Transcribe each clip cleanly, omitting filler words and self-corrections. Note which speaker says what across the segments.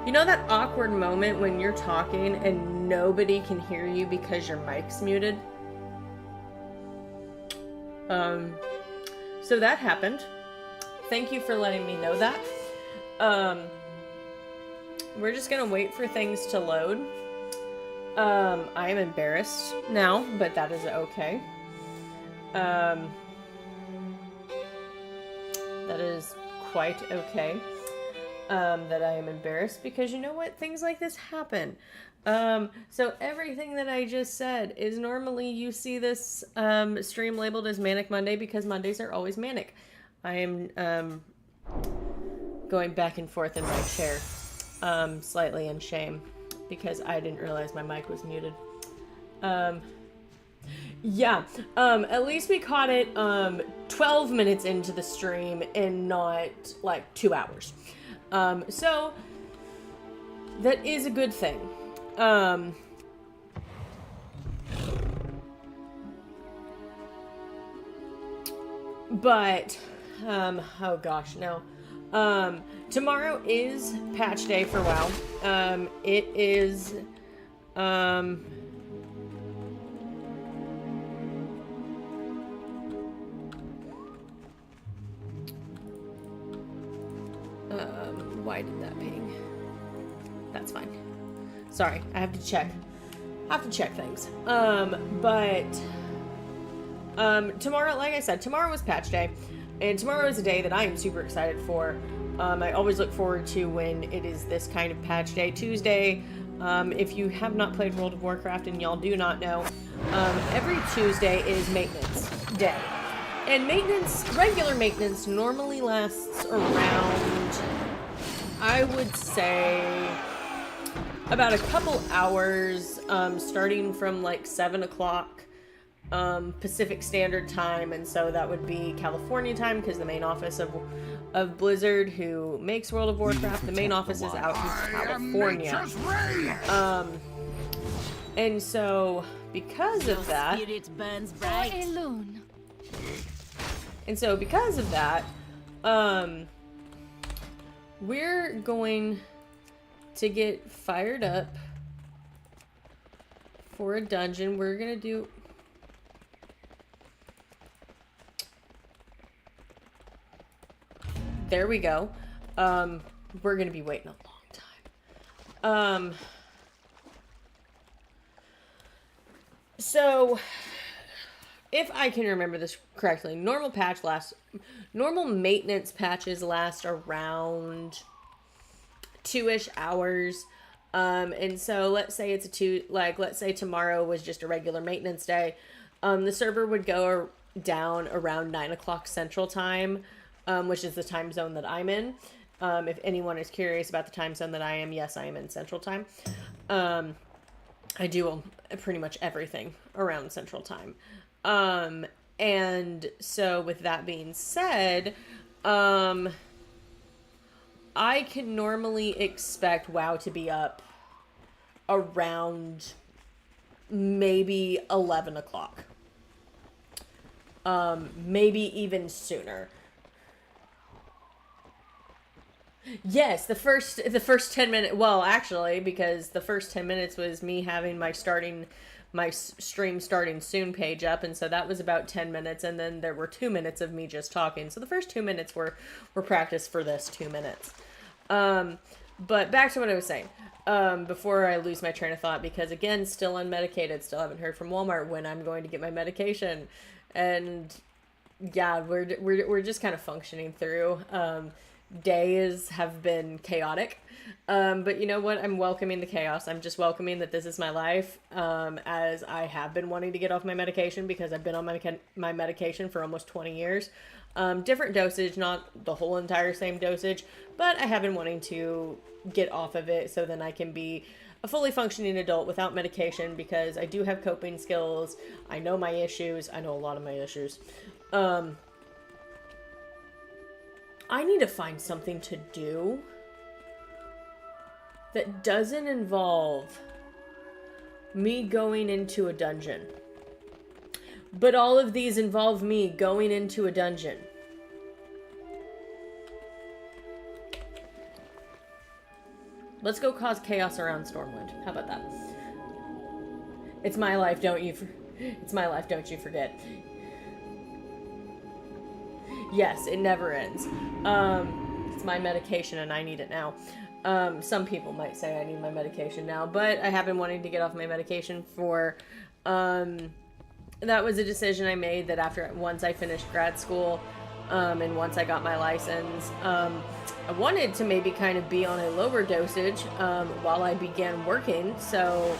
Speaker 1: You know that awkward moment when you're talking and nobody can hear you because your mic's muted? So that happened. Thank you for letting me know that. We're just gonna wait for things to load. I am embarrassed now, but that is okay. That is quite okay. That I am embarrassed because you know what? Things like this happen. So everything that I just said is normally you see this stream labeled as Manic Monday because Mondays are always manic. I am going back and forth in my chair, slightly in shame because I didn't realize my mic was muted. Yeah, at least we caught it 12 minutes into the stream and not like 2 hours. So that is a good thing. But oh gosh, no. Tomorrow is patch day for WoW. It is why did that ping? That's fine. Sorry, I have to check. Things. Tomorrow, like I said, tomorrow is patch day, and tomorrow is a day that I am super excited for. I always look forward to when it is this kind of patch day. Tuesday, if you have not played World of Warcraft and y'all do not know, every Tuesday is maintenance day. And regular maintenance normally lasts around, I would say, about a couple hours, starting from like 7 o'clock Pacific Standard Time, and so that would be California time because the main office of Blizzard, who makes World of Warcraft, the main office is out in California. And so because of that, we're going to get fired up for a dungeon. We're gonna do there we go. We're gonna be waiting a long time. So if I can remember this correctly, normal maintenance patches last around 2-ish hours. And so let's say let's say tomorrow was just a regular maintenance day. The server would go down around 9 o'clock Central Time, which is the time zone that I'm in. If anyone is curious about the time zone that I am, yes, I am in Central Time. I do pretty much everything around Central Time. And so with that being said, I can normally expect WoW to be up around maybe 11 o'clock. Maybe even sooner. Yes, the first 10 minutes, well, actually, because the first 10 minutes was me having my stream starting soon page up, and so that was about 10 minutes, and then there were 2 minutes of me just talking. So the first 2 minutes were practice for this 2 minutes. But back to what I was saying, before I lose my train of thought, because again, still unmedicated, still haven't heard from Walmart when I'm going to get my medication, and yeah, we're just kind of functioning through. Days have been chaotic, but you know what? I'm welcoming the chaos. I'm just welcoming that this is my life, as I have been wanting to get off my medication because I've been on my medication for almost 20 years. Different dosage, not the whole entire same dosage, but I have been wanting to get off of it so then I can be a fully functioning adult without medication, because I do have coping skills. I know my issues. I know a lot of my issues. I need to find something to do that doesn't involve me going into a dungeon. But all of these involve me going into a dungeon. Let's go cause chaos around Stormwind. How about that? It's my life, don't you... It's my life, don't you forget. Yes, it never ends. It's my medication and I need it now. Some people might say I need my medication now, but I have been wanting to get off my medication for... that was a decision I made that once I finished grad school, and once I got my license, I wanted to maybe kind of be on a lower dosage, while I began working, so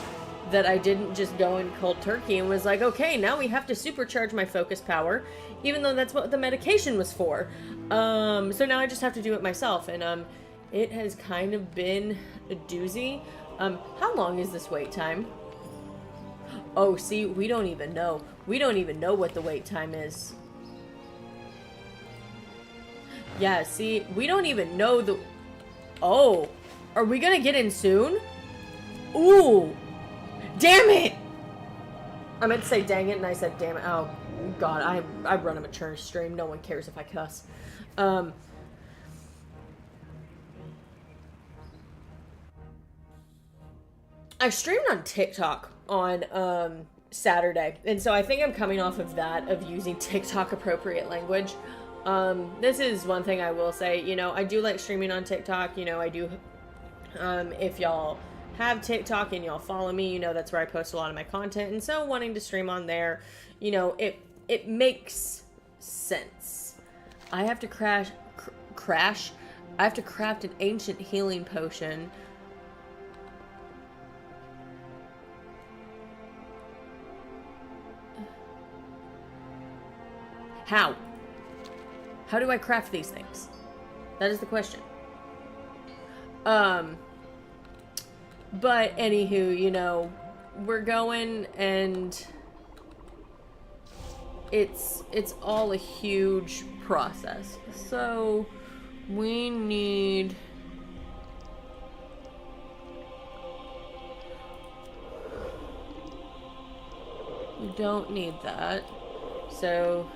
Speaker 1: that I didn't just go in cold turkey and was like, okay, now we have to supercharge my focus power, even though that's what the medication was for. So now I just have to do it myself, and, it has kind of been a doozy. How long is this wait time? Oh, see, we don't even know. We don't even know what the wait time is. Yeah, see, we don't even know the... Oh, are we gonna get in soon? Ooh, damn it! I meant to say dang it, and I said damn it. Oh, God, I run a mature stream. No one cares if I cuss. I streamed on TikTok on, Saturday, and so I think I'm coming off of that, of using TikTok appropriate language. This is one thing I will say, you know, I do like streaming on TikTok, you know, I do, if y'all have TikTok and y'all follow me, you know, that's where I post a lot of my content, and so wanting to stream on there, you know, it makes sense. I have to craft an ancient healing potion. How? How do I craft these things? That is the question. But anywho, you know, we're going, and it's all a huge process. So we need... We don't need that. So...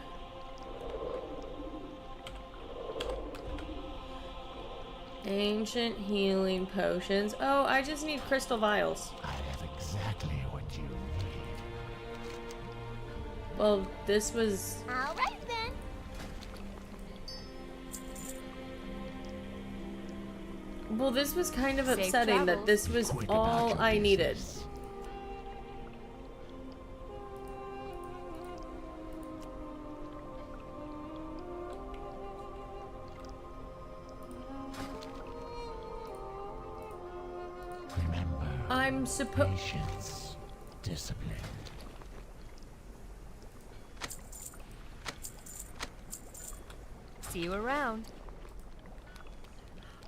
Speaker 1: Ancient healing potions. Oh, I just need crystal vials.
Speaker 2: I have exactly what you need.
Speaker 1: Well, this was...
Speaker 3: All right, then.
Speaker 1: Well, this was kind of
Speaker 3: Safe
Speaker 1: upsetting that
Speaker 3: travels.
Speaker 1: this was
Speaker 2: Quick about
Speaker 1: all
Speaker 2: your
Speaker 1: I needed.
Speaker 2: business. Remember,
Speaker 1: I'm supposed...
Speaker 2: patience, discipline.
Speaker 3: See you around.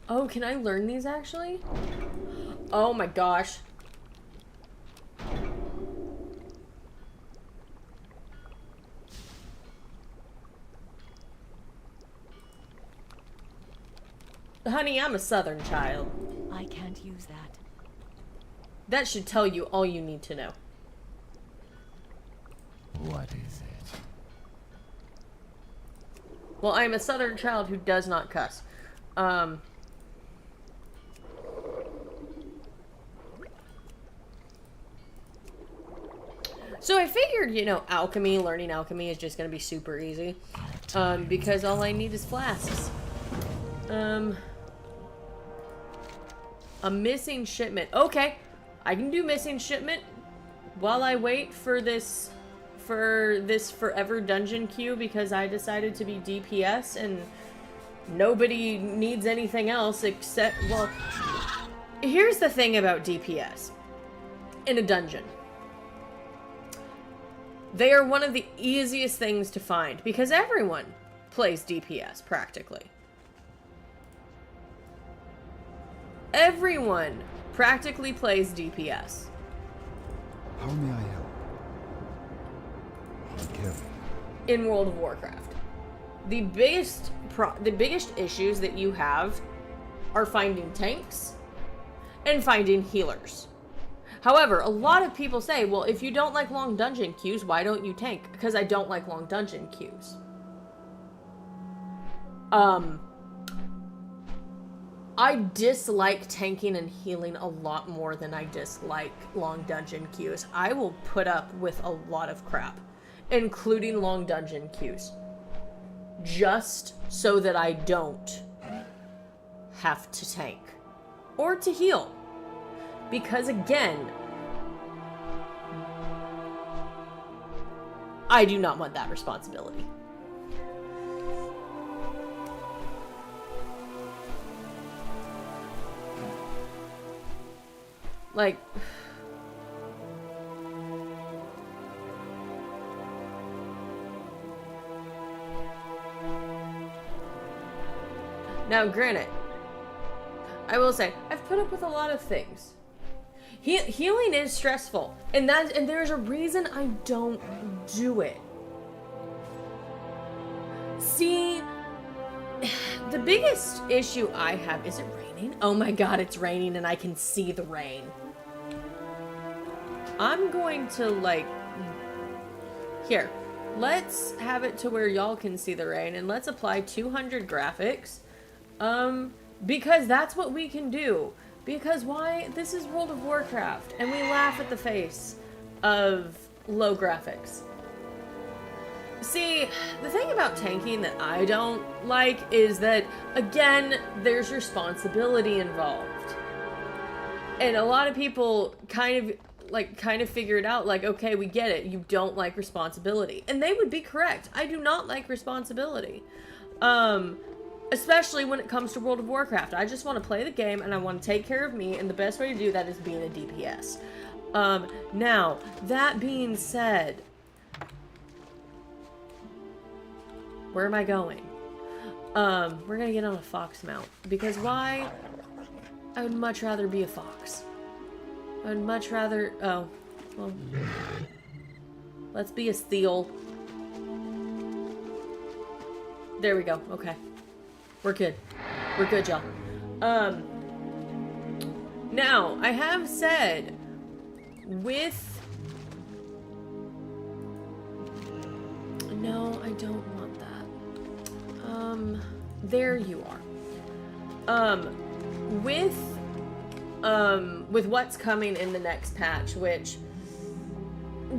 Speaker 1: Oh, can I learn these actually? Oh my gosh. Honey, I'm a southern child.
Speaker 3: I can't use that.
Speaker 1: That should tell you all you need to know.
Speaker 2: What is it?
Speaker 1: Well, I'm a southern child who does not cuss. So I figured, you know, learning alchemy is just going to be super easy. Because all I need is flasks. A missing shipment. Okay, I can do missing shipment while I wait for this forever dungeon queue, because I decided to be DPS and nobody needs anything else except, well, here's the thing about DPS in a dungeon. They are one of the easiest things to find because everyone plays DPS practically. Everyone practically plays DPS.
Speaker 4: How may I help? Be careful.
Speaker 1: In World of Warcraft. The biggest issues that you have are finding tanks and finding healers. However, a lot of people say, well, if you don't like long dungeon queues, why don't you tank? Because I don't like long dungeon queues. I dislike tanking and healing a lot more than I dislike long dungeon queues. I will put up with a lot of crap, including long dungeon queues, just so that I don't have to tank or to heal. Because again, I do not want that responsibility. Like, now granted, I will say, I've put up with a lot of things. Healing is stressful, and there's a reason I don't do it. See, the biggest issue I have, is it raining? Oh my god, it's raining and I can see the rain. I'm going to, like, here, let's have it to where y'all can see the rain, and let's apply 200 graphics, because that's what we can do. Because why? This is World of Warcraft, and we laugh at the face of low graphics. See, the thing about tanking that I don't like is that, again, there's responsibility involved. And a lot of people kind of figure it out, like, okay, we get it, you don't like responsibility. And they would be correct. I do not like responsibility. Especially when it comes to World of Warcraft. I just want to play the game and I want to take care of me, and the best way to do that is being a DPS. Now, that being said, where am I going? We're gonna get on a fox mount. Because why? I would much rather be a fox. I would much rather... Oh. Well. Let's be a seal. There we go. Okay. We're good. We're good, y'all. Now, I have said, with... No, I don't want that. There you are. With what's coming in the next patch, which...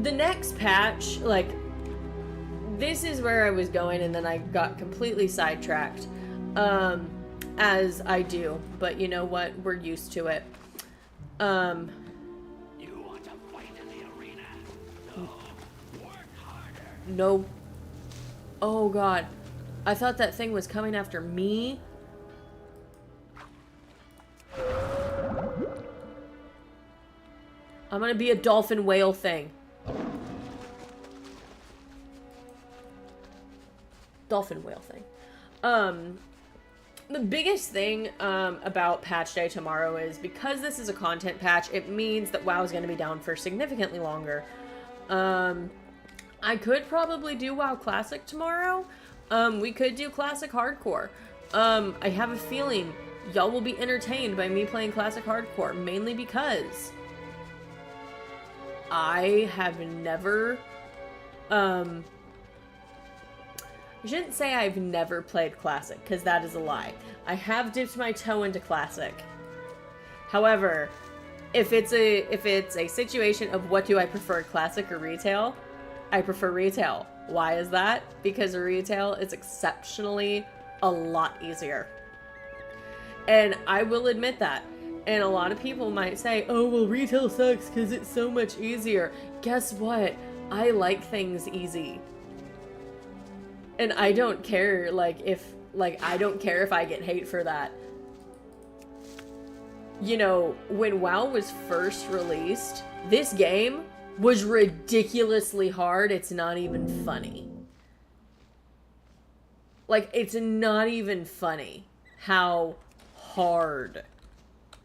Speaker 1: The next patch, like... This is where I was going, and then I got completely sidetracked. As I do, but you know what? We're used to it.
Speaker 2: You want to fight in the arena? No. Work harder.
Speaker 1: No. Oh god. I thought that thing was coming after me. I'm gonna be a dolphin whale thing. Dolphin whale thing. The biggest thing about patch day tomorrow is, because this is a content patch, it means that WoW is going to be down for significantly longer. I could probably do WoW Classic tomorrow. We could do Classic Hardcore. I have a feeling y'all will be entertained by me playing Classic Hardcore, mainly because I have never... I shouldn't say I've never played Classic, because that is a lie. I have dipped my toe into Classic. However, if it's a situation of what do I prefer, Classic or Retail, I prefer Retail. Why is that? Because Retail is exceptionally a lot easier. And I will admit that. And a lot of people might say, oh, well, Retail sucks because it's so much easier. Guess what? I like things easy. And I don't care, I don't care if I get hate for that. You know, when WoW was first released, this game was ridiculously hard. It's not even funny. Like, it's not even funny how hard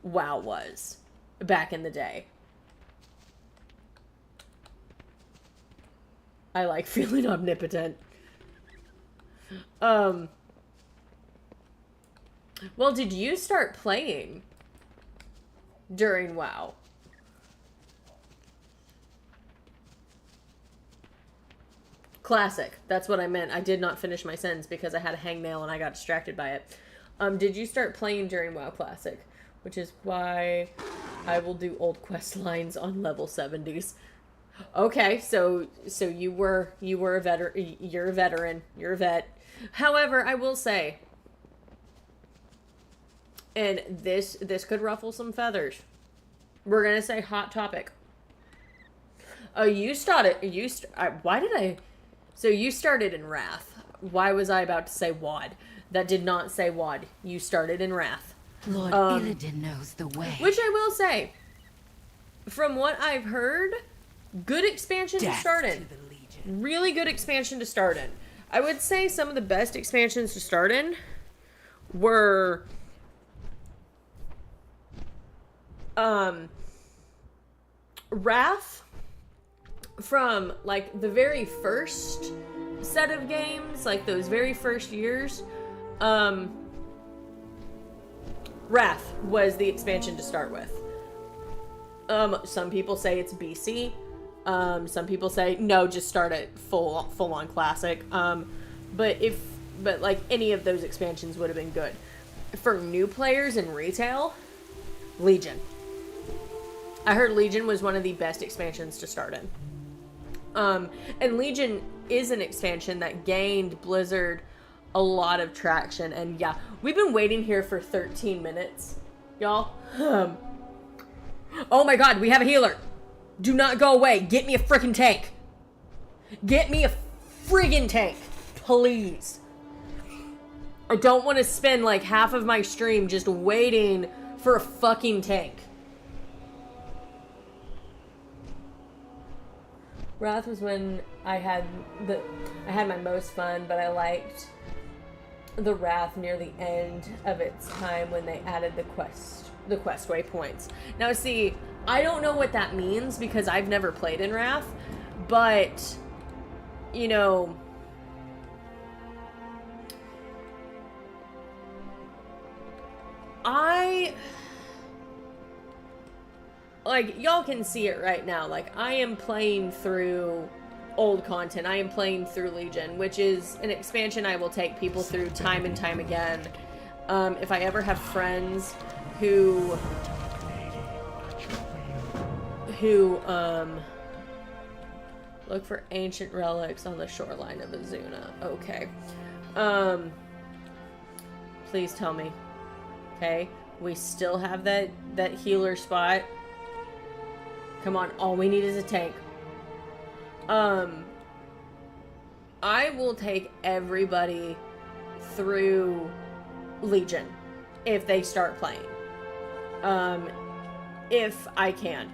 Speaker 1: WoW was back in the day. I like feeling omnipotent. Well, did you start playing during WoW? Classic. That's what I meant. I did not finish my sentence because I had a hangnail and I got distracted by it. Did you start playing during WoW Classic? Which is why I will do old quest lines on level 70s. Okay, so you were a veteran. You're a veteran. You're a vet. However, I will say, and this could ruffle some feathers. We're gonna say hot topic. Oh, you started. Why did I? So you started in Wrath. Why was I about to say WoD? That did not say WoD. You started in Wrath.
Speaker 5: Lord Illidan knows the way.
Speaker 1: Which I will say, from what I've heard, good expansion to start in.
Speaker 5: To the Legion.
Speaker 1: Really good expansion to start in. I would say some of the best expansions to start in were Wrath, from like the very first set of games, like those very first years. Wrath was the expansion to start with. Some people say it's BC. Some people say no, just start at full on classic. But like any of those expansions would have been good. For new players in retail, Legion. I heard Legion was one of the best expansions to start in. And Legion is an expansion that gained Blizzard a lot of traction. And yeah, we've been waiting here for 13 minutes, y'all. Oh my god, we have a healer. Do not go away. Get me a freaking tank. Get me a friggin' tank, please. I don't want to spend like half of my stream just waiting for a fucking tank. Wrath was when I had my most fun, but I liked the Wrath near the end of its time when they added the quest waypoints. Now see, I don't know what that means because I've never played in Wrath, but you know, like, y'all can see it right now. Like, I am playing through old content. I am playing through Legion, which is an expansion I will take people through time and time again. If I ever have friends who look for ancient relics on the shoreline of Azuna. Okay. Please tell me. Okay. We still have that healer spot. Come on, all we need is a tank. I will take everybody through Legion if they start playing. If I can.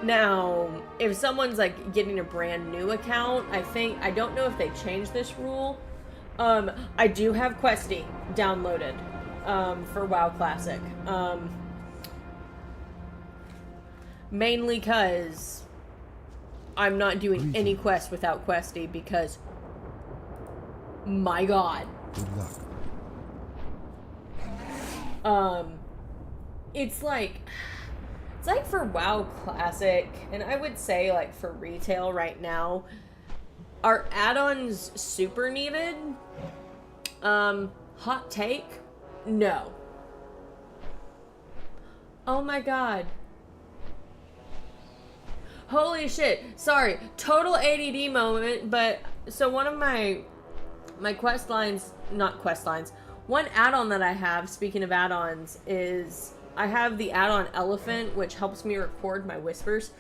Speaker 1: Now, if someone's like getting a brand new account, I don't know if they changed this rule. I do have Questy downloaded for WoW Classic. Mainly because I'm not doing any quest without Questy because, my god.
Speaker 4: Good luck.
Speaker 1: It's like for WoW Classic, and I would say like for retail right now, are add-ons super needed? Hot take? No. Oh my god. Holy shit. Sorry. Total ADD moment, but so one of my quest lines, not quest lines, one add-on that I have, speaking of add-ons, is I have the add-on Elephant, which helps me record my whispers.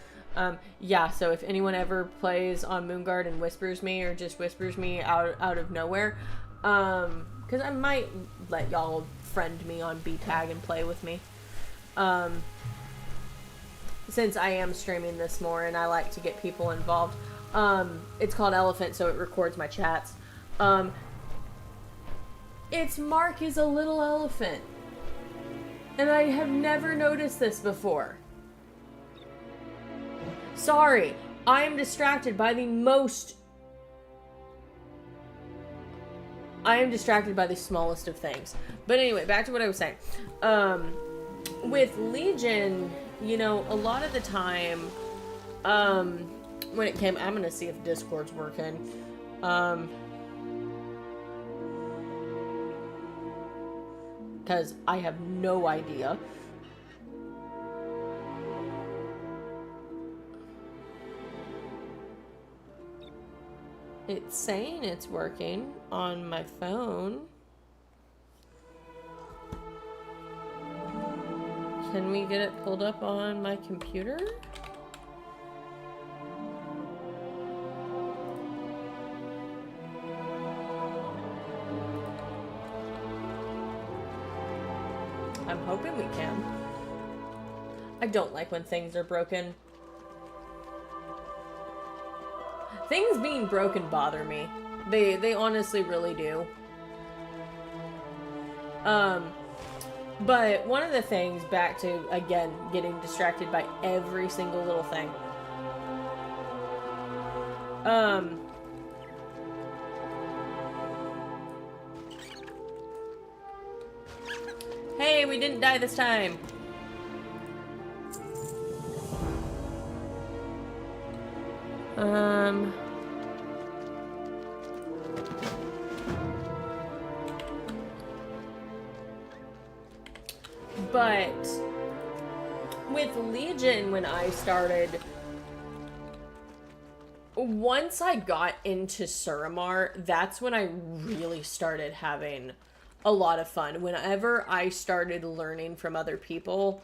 Speaker 1: Yeah, so if anyone ever plays on Moonguard and whispers me or just whispers me out of nowhere, because I might let y'all friend me on B-Tag and play with me. Since I am streaming this more and I like to get people involved. It's called Elephant, so it records my chats. Its mark is a little elephant. And I have never noticed this before. Sorry, I am distracted by the smallest of things. But anyway, back to what I was saying. With Legion, you know, a lot of the time, when it came, I'm gonna see if Discord's working. because I have no idea. It's saying it's working on my phone. Can we get it pulled up on my computer? I'm hoping we can. I don't like when things are broken. Things being broken bother me. They honestly really do. But one of the things, back to, again, getting distracted by every single little thing. Hey, we didn't die this time. But with Legion, when I started, once I got into Suramar, that's when I really started having a lot of fun. Whenever I started learning from other people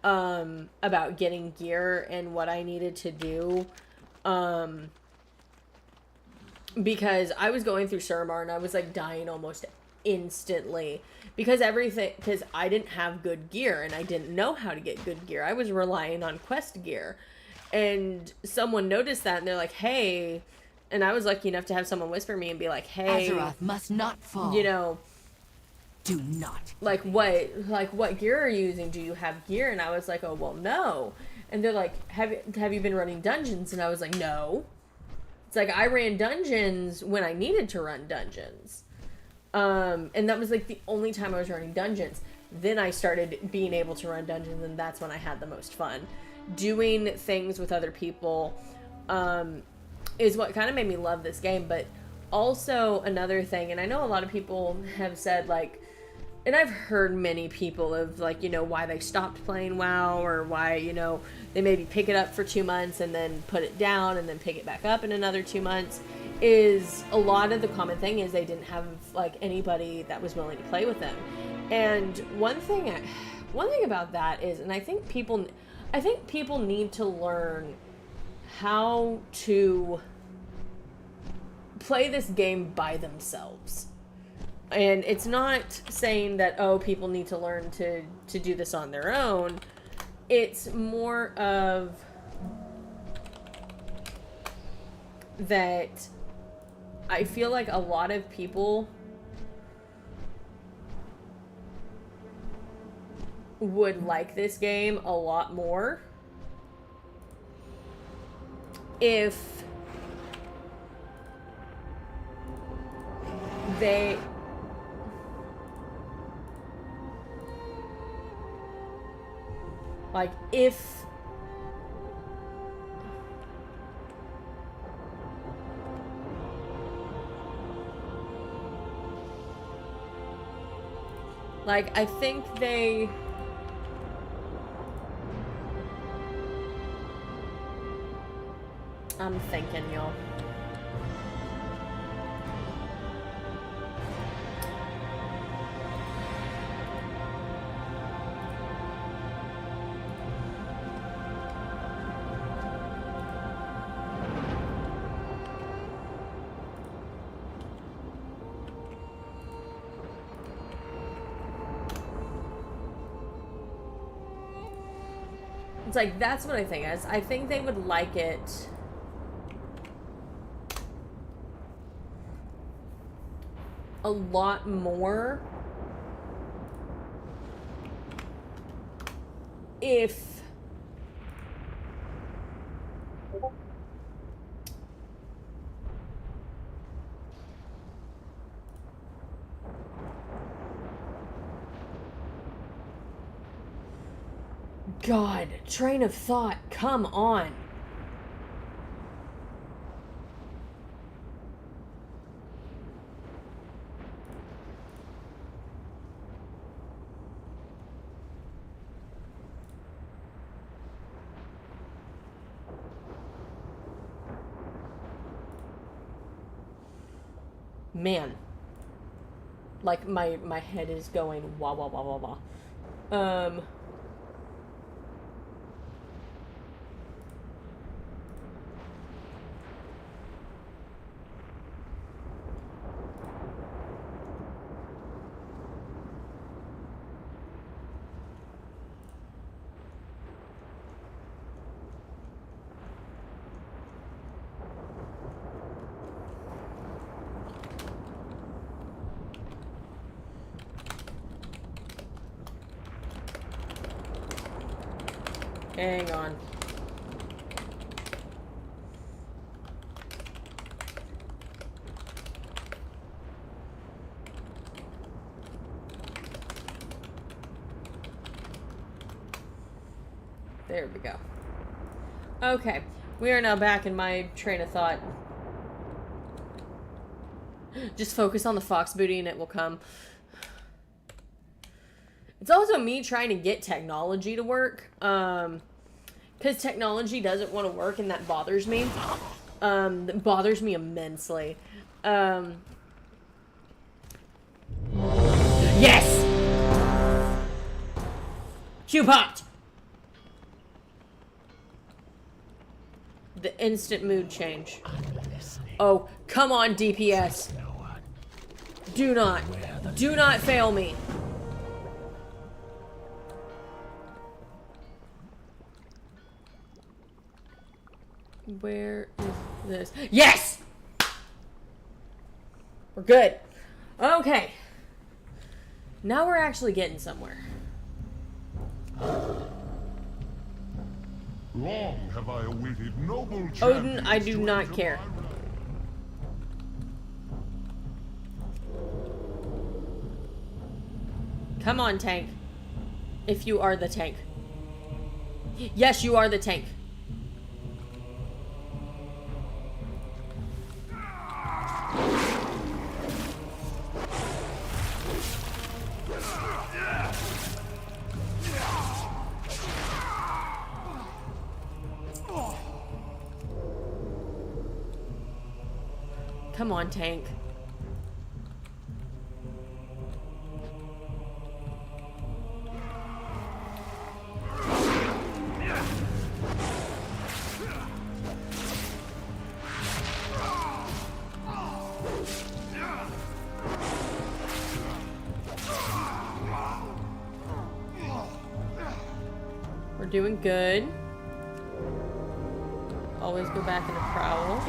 Speaker 1: about getting gear and what I needed to do, because I was going through Suramar and I was like dying almost instantly because I didn't have good gear and I didn't know how to get good gear. I was relying on quest gear, and someone noticed that and they're like, hey, and I was lucky enough to have someone whisper me and be like, hey,
Speaker 5: Azeroth must not fall.
Speaker 1: you know,
Speaker 5: Do not.
Speaker 1: like what gear are you using? Do you have gear? And I was like, oh, well, no. And they're like, have you been running dungeons? And I was like, no. It's like, I ran dungeons when I needed to run dungeons. And that was like the only time I was running dungeons. Then I started being able to run dungeons, and that's when I had the most fun. Doing things with other people is what kind of made me love this game. But also another thing, and I know a lot of people have said, like, and I've heard many people of, like, you know, why they stopped playing WoW, or why, you know, they maybe pick it up for 2 months and then put it down and then pick it back up in another 2 months, is a lot of the common thing is they didn't have, like, anybody that was willing to play with them. And one thing about that is, and I think people need to learn how to play this game by themselves. And it's not saying that, oh, people need to learn to do this on their own. It's more of that I feel like a lot of people would like this game a lot more if they like if like I think they I'm thinking, y'all. It's like, that's what I think is. I think they would like it a lot more if God, train of thought, come on. Man. Like, my head is going wah, wah, wah, wah, wah. Hang on. There we go. Okay. We are now back in my train of thought. Just focus on the fox booty and it will come. It's also me trying to get technology to work. Because technology doesn't want to work and that bothers me. That bothers me immensely. Yes! Q popped! The instant mood change. Oh, come on, DPS. Do not fail me. Where is this? Yes! We're good. Okay. Now we're actually getting somewhere.
Speaker 6: Long have I awaited noble
Speaker 1: Odin, I
Speaker 6: champions
Speaker 1: do
Speaker 6: to
Speaker 1: not
Speaker 6: enter
Speaker 1: care.
Speaker 6: my
Speaker 1: Come on, tank. If you are the tank. Yes, you are the tank. Come on, tank. We're doing good. Always go back into prowl.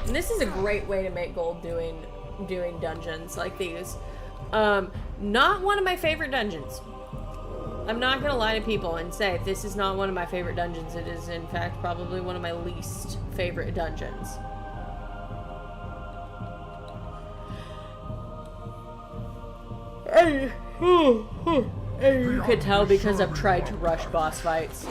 Speaker 1: And this is a great way to make gold doing dungeons like these. Not one of my favorite dungeons. I'm not gonna lie to people and say this is not one of my favorite dungeons. It is in fact probably one of my least favorite dungeons. And you could tell because I've tried to rush boss fights.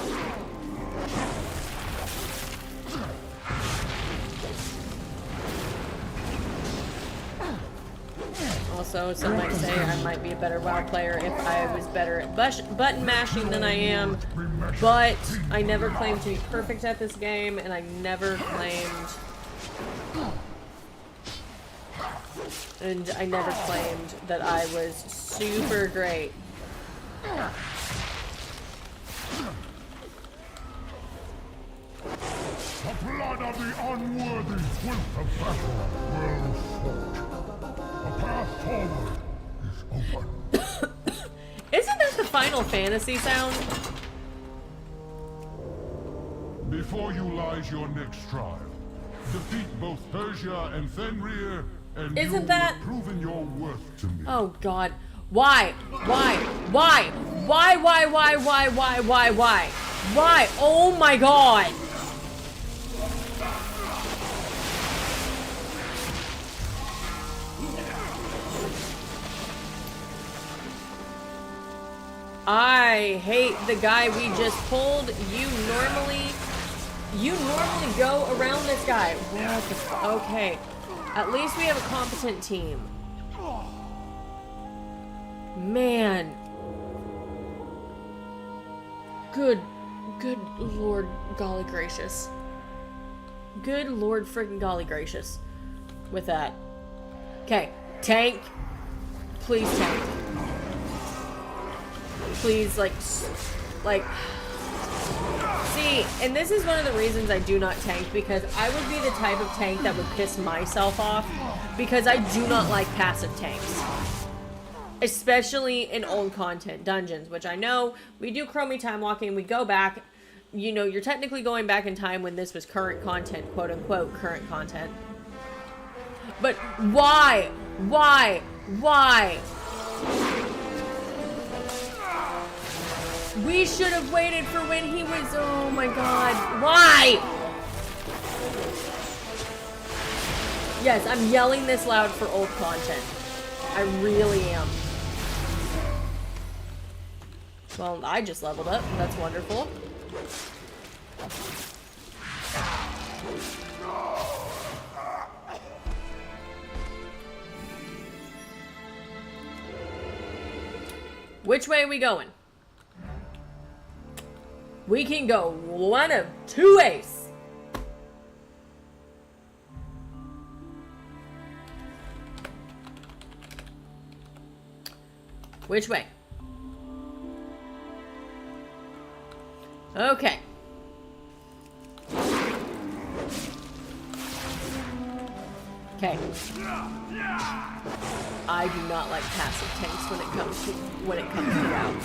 Speaker 1: Also, some might say I might be a better WoW player if I was better at button mashing than I am, but I never claimed to be perfect at this game, and I never claimed that I was super great.
Speaker 6: The blood of the unworthy with the battle well fought. The path forward is open.
Speaker 1: Isn't that the Final Fantasy sound?
Speaker 6: Before you lies your next trial. Defeat both Persia and Fenrir, and
Speaker 1: Isn't
Speaker 6: you will
Speaker 1: that-
Speaker 6: have proven your worth to me.
Speaker 1: Oh God. Why? Why? Why? Why? Why? Why? Why? Why? Why? Why? Why? Oh my God. I hate the guy we just pulled. You normally go around this guy. What the okay. At least we have a competent team. Man. Good Lord golly gracious. Good Lord friggin' golly gracious. With that. Okay. Tank. Please tank. Please, like... See, and this is one of the reasons I do not tank, because I would be the type of tank that would piss myself off, because I do not like passive tanks. Especially in old content, dungeons, which I know we do Chromie time walking, we go back, you know, you're technically going back in time when this was current content, quote unquote, current content. But why? Why? Why? We should have waited for when he was, oh my god, why? Yes, I'm yelling this loud for old content. I really am. Well, I just leveled up, that's wonderful. Which way are we going? We can go one of two ways. Which way? Okay. Okay. I do not like passive tanks when it comes to WoW.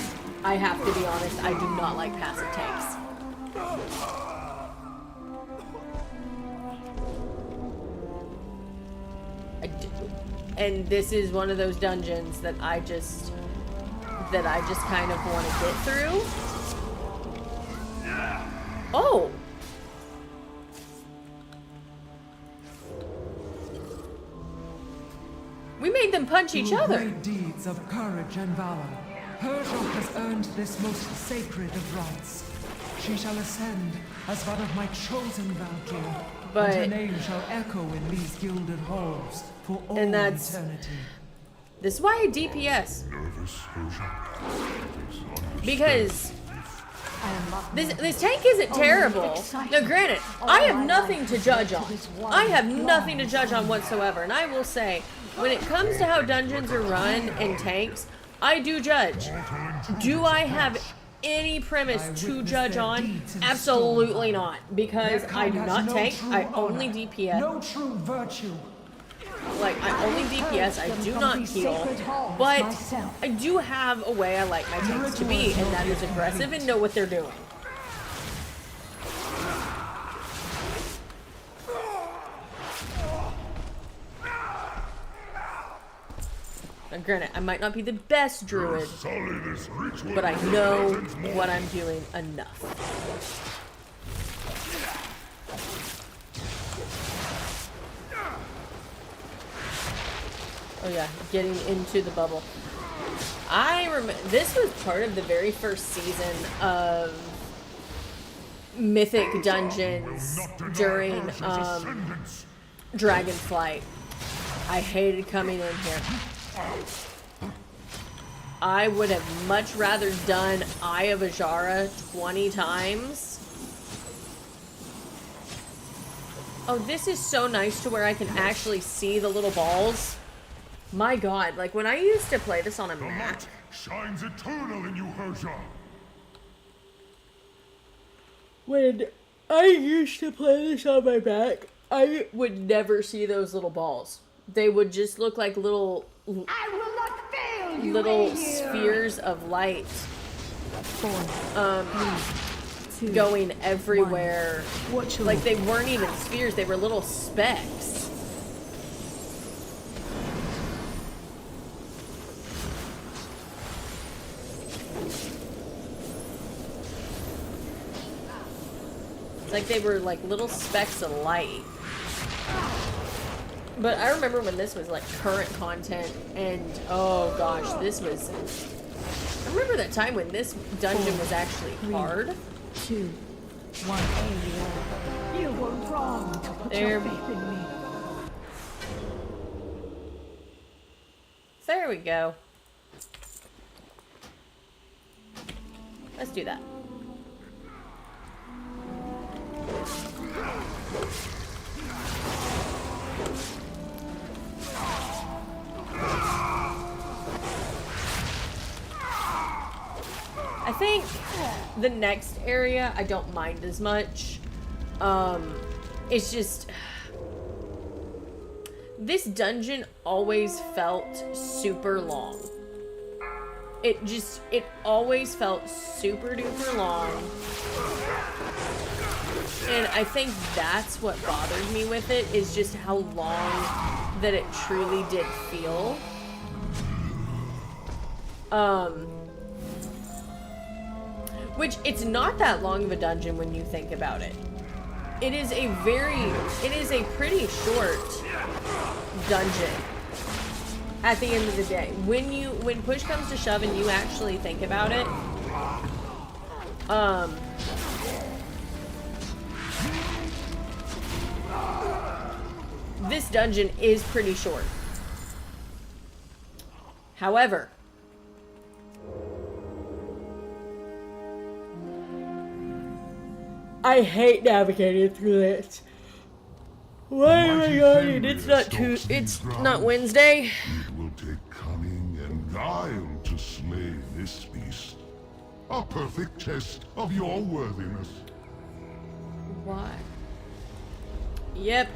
Speaker 1: I have to be honest, I do not like passive tanks. And this is one of those dungeons that I just kind of want to get through. Oh! We made them punch each
Speaker 7: Through
Speaker 1: other.
Speaker 7: great deeds of courage and valor, Persia has earned this most sacred of rights. She shall ascend as one of my chosen Valkyrie,
Speaker 1: But-
Speaker 7: and her name shall echo in these gilded halls for all
Speaker 1: And that's-
Speaker 7: eternity.
Speaker 1: This is why I DPS.
Speaker 6: Nervous, Persia?
Speaker 1: Because this tank isn't terrible. Now granted, I have nothing to judge on. I have nothing to judge on whatsoever. And I will say, when it comes to how dungeons are run and tanks, I do judge. Do I have any premise to judge on? Absolutely not. Because
Speaker 7: Their
Speaker 1: I
Speaker 7: kind
Speaker 1: do
Speaker 7: has
Speaker 1: not
Speaker 7: no
Speaker 1: tank,
Speaker 7: true
Speaker 1: I
Speaker 7: honor,
Speaker 1: only DPS.
Speaker 7: No true virtue.
Speaker 1: Like, I only DPS, I do not heal, but I do have a way I like my tanks to be, and that is aggressive and know what they're doing. Now, granted, I might not be the best druid,
Speaker 6: Sully this ritual
Speaker 1: but I
Speaker 6: with
Speaker 1: know
Speaker 6: legends more.
Speaker 1: what I'm doing enough. Oh yeah, getting into the bubble. I remember this was part of the very first season of Mythic Dungeons during
Speaker 6: Ascendance.
Speaker 1: Dragonflight. I hated coming in here. I would have much rather done Eye of Ajara 20 times. Oh, this is so nice to where I can actually see the little balls. My god, like when I used to play this on a
Speaker 6: The
Speaker 1: Mac.
Speaker 6: light shines eternal in you, Persia.
Speaker 1: When I used to play this on my Mac, I would never see those little balls. They would just look like little spheres of light going everywhere. Like they weren't even spheres, they were little specks. Like they were like little specks of light. But I remember when this was like current content, and oh gosh, this was... I remember that time when this dungeon was actually hard.
Speaker 3: 2,
Speaker 7: One alien. You were wrong to put
Speaker 1: There.
Speaker 7: your faith in me.
Speaker 1: There we go. Let's do that. I think the next area I don't mind as much. It's just this dungeon always felt super long. It always felt super duper long. And I think that's what bothered me with it, is just how long that it truly did feel. Which, it's not that long of a dungeon when you think about it. It is a pretty short dungeon at the end of the day. When push comes to shove and you actually think about it, this dungeon is pretty short. However, I hate navigating through this. Why am I going? It's not Wednesday.
Speaker 6: It will take cunning and guile to slay this beast. A perfect test of your worthiness.
Speaker 1: Why? Yep.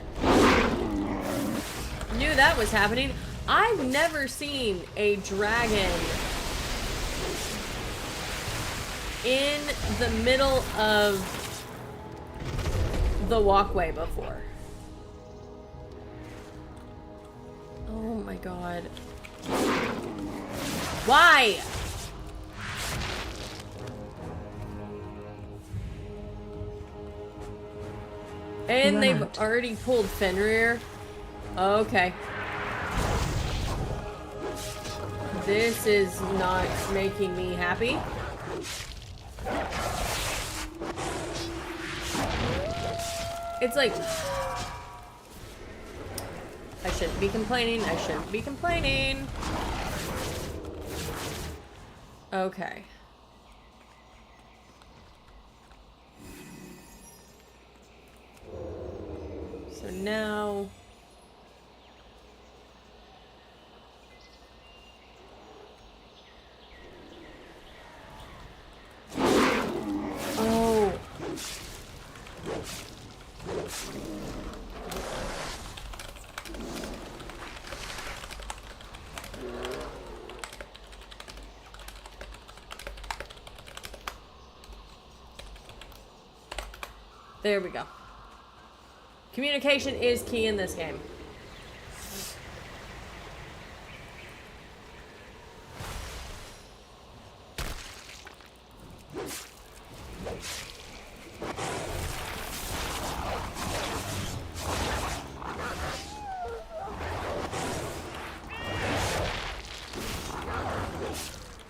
Speaker 1: Knew that was happening. I've never seen a dragon in the middle of the walkway before. Oh my god. Why? And they've
Speaker 7: Leonard.
Speaker 1: already pulled Fenrir. Okay. This is not making me happy. It's like, I shouldn't be complaining. I shouldn't be complaining. Okay. So now... Oh. There we go. Communication is key in this game.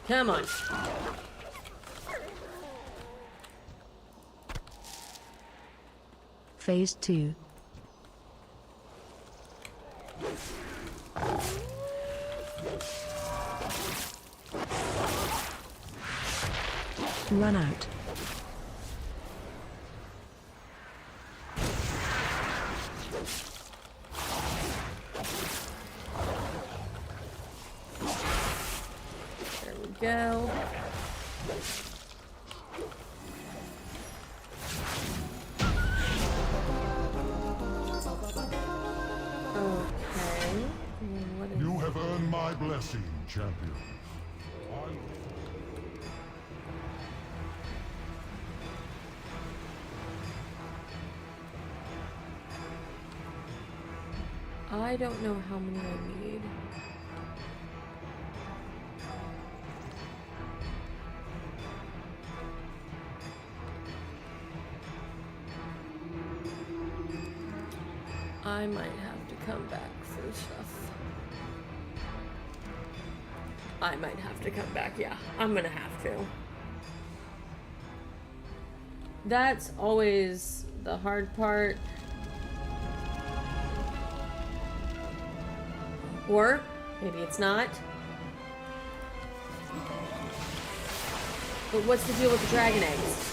Speaker 1: Come on.
Speaker 3: Phase 2. Run out.
Speaker 1: There we go. Okay. What is...
Speaker 6: You have earned my blessing, champion.
Speaker 1: I don't know how many I need. I might have to come back for stuff. I might have to come back, yeah. I'm gonna have to. That's always the hard part. Or maybe it's not. But what's the deal with the dragon eggs?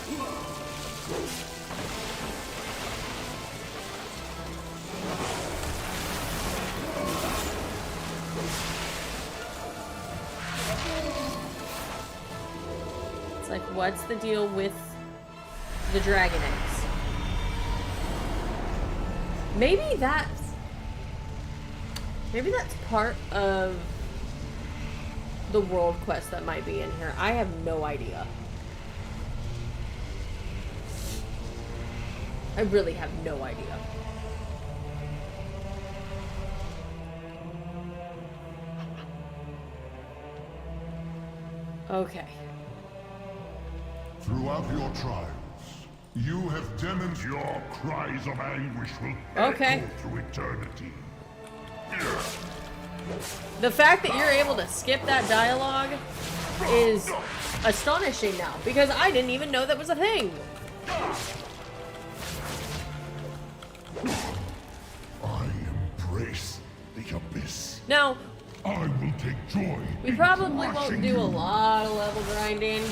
Speaker 1: It's like, what's the deal with the dragon eggs? Maybe that's part of the world quest that might be in here. I have no idea. I really have no idea. Okay.
Speaker 6: Throughout your trials, you have demonstrated your cries of anguish will
Speaker 1: Okay.
Speaker 6: echo through eternity.
Speaker 1: The fact that you're able to skip that dialogue is astonishing now, because I didn't even know that was a thing.
Speaker 6: I embrace the abyss.
Speaker 1: Now,
Speaker 6: I will take joy.
Speaker 1: we
Speaker 6: in
Speaker 1: probably won't
Speaker 6: crushing
Speaker 1: do
Speaker 6: you.
Speaker 1: a lot of level grinding.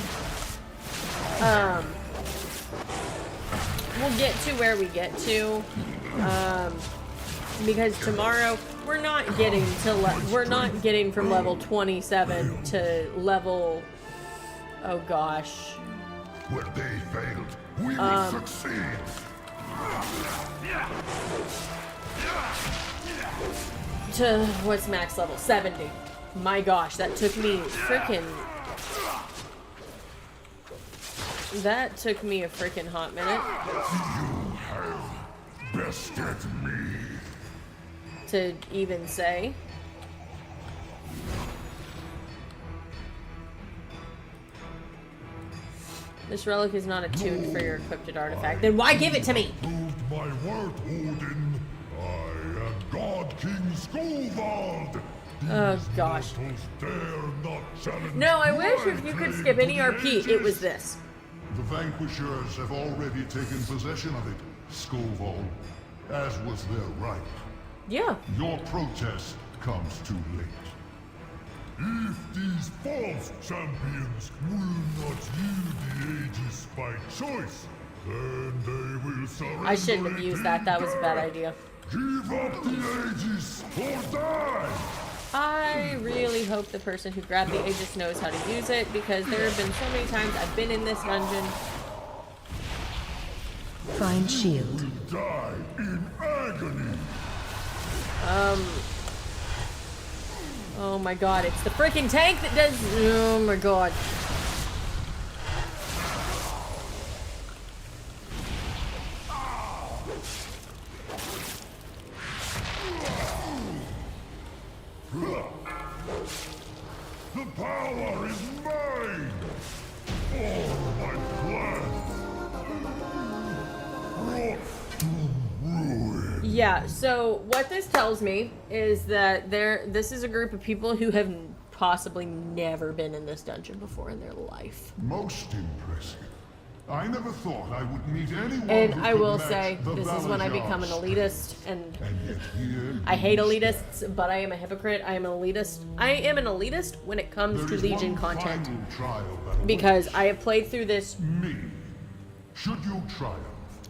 Speaker 1: We'll get to where we get to. Because tomorrow we're not getting from level 27 to level, oh gosh,
Speaker 6: Where they failed, we will succeed.
Speaker 1: to what's max level? 70. My gosh, that took me a freaking hot minute
Speaker 6: You have bested me.
Speaker 1: to even say. This relic is not attuned for your equipped artifact. Then why give it to me?
Speaker 6: Proved my worth, Odin. I am God King Skovald.
Speaker 1: Oh gosh.
Speaker 6: Mortals dare not challenge
Speaker 1: No, I wish
Speaker 6: my
Speaker 1: if you could
Speaker 6: claim
Speaker 1: skip
Speaker 6: to
Speaker 1: any
Speaker 6: the
Speaker 1: RP, it was
Speaker 6: ages.
Speaker 1: this.
Speaker 6: The Vanquishers have already taken possession of it, Skovald, as was their right.
Speaker 1: Yeah.
Speaker 6: Your protest comes too late. If these false champions will not yield the Aegis by choice, then they will surrender.
Speaker 1: I shouldn't have
Speaker 6: it
Speaker 1: used
Speaker 6: in
Speaker 1: that. That was a bad
Speaker 6: death.
Speaker 1: idea.
Speaker 6: Give up the Aegis or die!
Speaker 1: I really hope the person who grabbed the Aegis knows how to use it, because there have been so many times I've been in this dungeon.
Speaker 5: Find shield.
Speaker 6: Die in agony!
Speaker 1: Oh my god, it's the freaking tank that does. Oh my god.
Speaker 6: The power is mine! All my plans brought to ruin.
Speaker 1: Yeah, so what this tells me is that this is a group of people who have possibly never been in this dungeon before in their life.
Speaker 6: Most impressive. I never thought I would meet anyone
Speaker 1: And
Speaker 6: who
Speaker 1: I
Speaker 6: could
Speaker 1: will
Speaker 6: match
Speaker 1: say,
Speaker 6: the
Speaker 1: this is when I
Speaker 6: Valajar
Speaker 1: become an elitist, and
Speaker 6: And yet here
Speaker 1: I hate
Speaker 6: you
Speaker 1: elitists, but I am a hypocrite. I am an elitist. I am an elitist when it comes
Speaker 6: stand.
Speaker 1: to
Speaker 6: There is
Speaker 1: Legion
Speaker 6: one
Speaker 1: content,
Speaker 6: final trial that
Speaker 1: because
Speaker 6: awaits
Speaker 1: I have played through this.
Speaker 6: me. Should you triumph,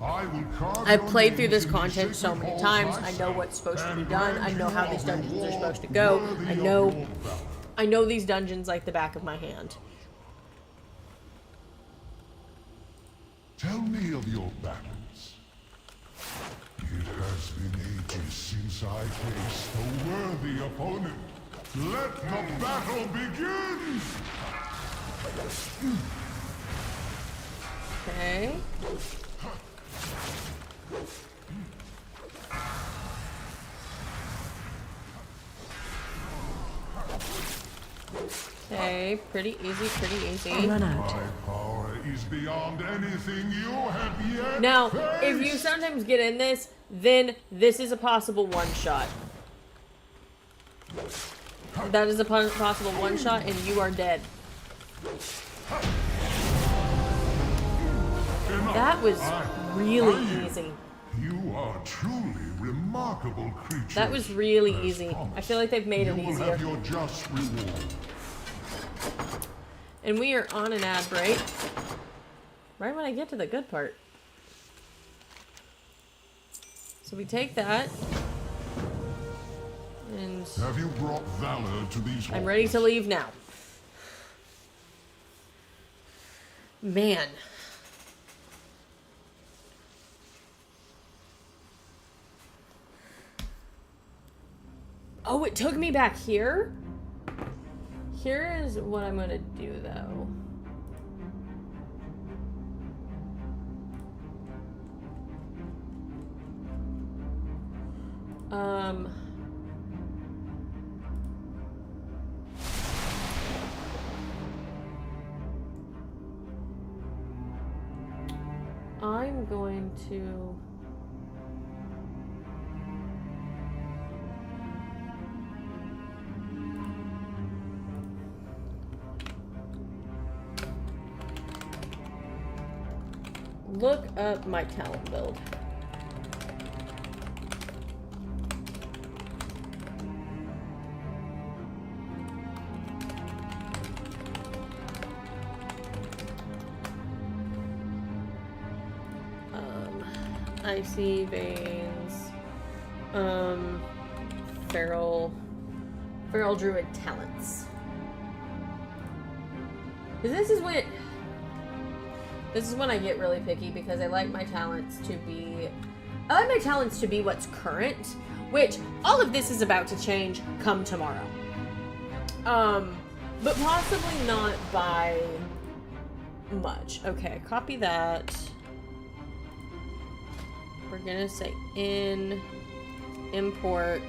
Speaker 6: I will carve
Speaker 1: I've
Speaker 6: your
Speaker 1: played through
Speaker 6: names
Speaker 1: this
Speaker 6: in the
Speaker 1: content so
Speaker 6: sacred
Speaker 1: many
Speaker 6: halls
Speaker 1: times. I know
Speaker 6: myself,
Speaker 1: what's supposed to be
Speaker 6: and
Speaker 1: done. I
Speaker 6: grant
Speaker 1: know
Speaker 6: you
Speaker 1: how
Speaker 6: a
Speaker 1: these dungeons are
Speaker 6: reward
Speaker 1: supposed to go.
Speaker 6: worthy
Speaker 1: I
Speaker 6: of
Speaker 1: know
Speaker 6: your valor.
Speaker 1: I know these dungeons like the back of my hand.
Speaker 6: Tell me of your battles. It has been ages since I faced a worthy opponent. Let the battle begin!
Speaker 1: Okay. Okay, pretty easy, pretty easy.
Speaker 5: Run out.
Speaker 6: My power is beyond anything you have yet
Speaker 1: Now,
Speaker 6: faced.
Speaker 1: if you sometimes get in this, then this is a possible one-shot. That is a possible one-shot, and you are dead.
Speaker 6: Enough!
Speaker 1: That was really easy.
Speaker 6: You are truly remarkable creatures.
Speaker 1: That was really
Speaker 6: As
Speaker 1: easy. I
Speaker 6: promised,
Speaker 1: feel like they've made it
Speaker 6: you will
Speaker 1: easier.
Speaker 6: have your just reward.
Speaker 1: And we are on an ad break. Right when I get to the good part. So we take that. And
Speaker 6: Have you brought valor to these
Speaker 1: I'm ready to
Speaker 6: halls?
Speaker 1: leave now. Man. Oh, it took me back here? Here is what I'm gonna do, though. I'm going to... look up my talent build. Icy Veins, Feral Druid talents. This is when I get really picky, because I like my talents to be what's current, which all of this is about to change come tomorrow. But possibly not by much. Okay, copy that. We're gonna say import.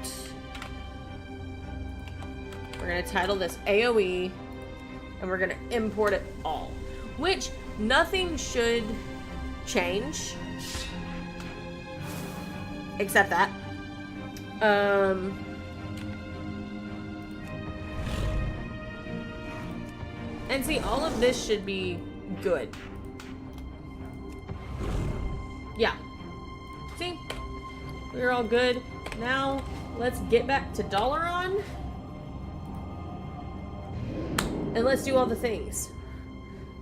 Speaker 1: We're gonna title this AoE, and we're gonna import it all. Which, nothing should change. Except that. And see, all of this should be good. Yeah. See? We're all good. Now, let's get back to Dalaran. And let's do all the things.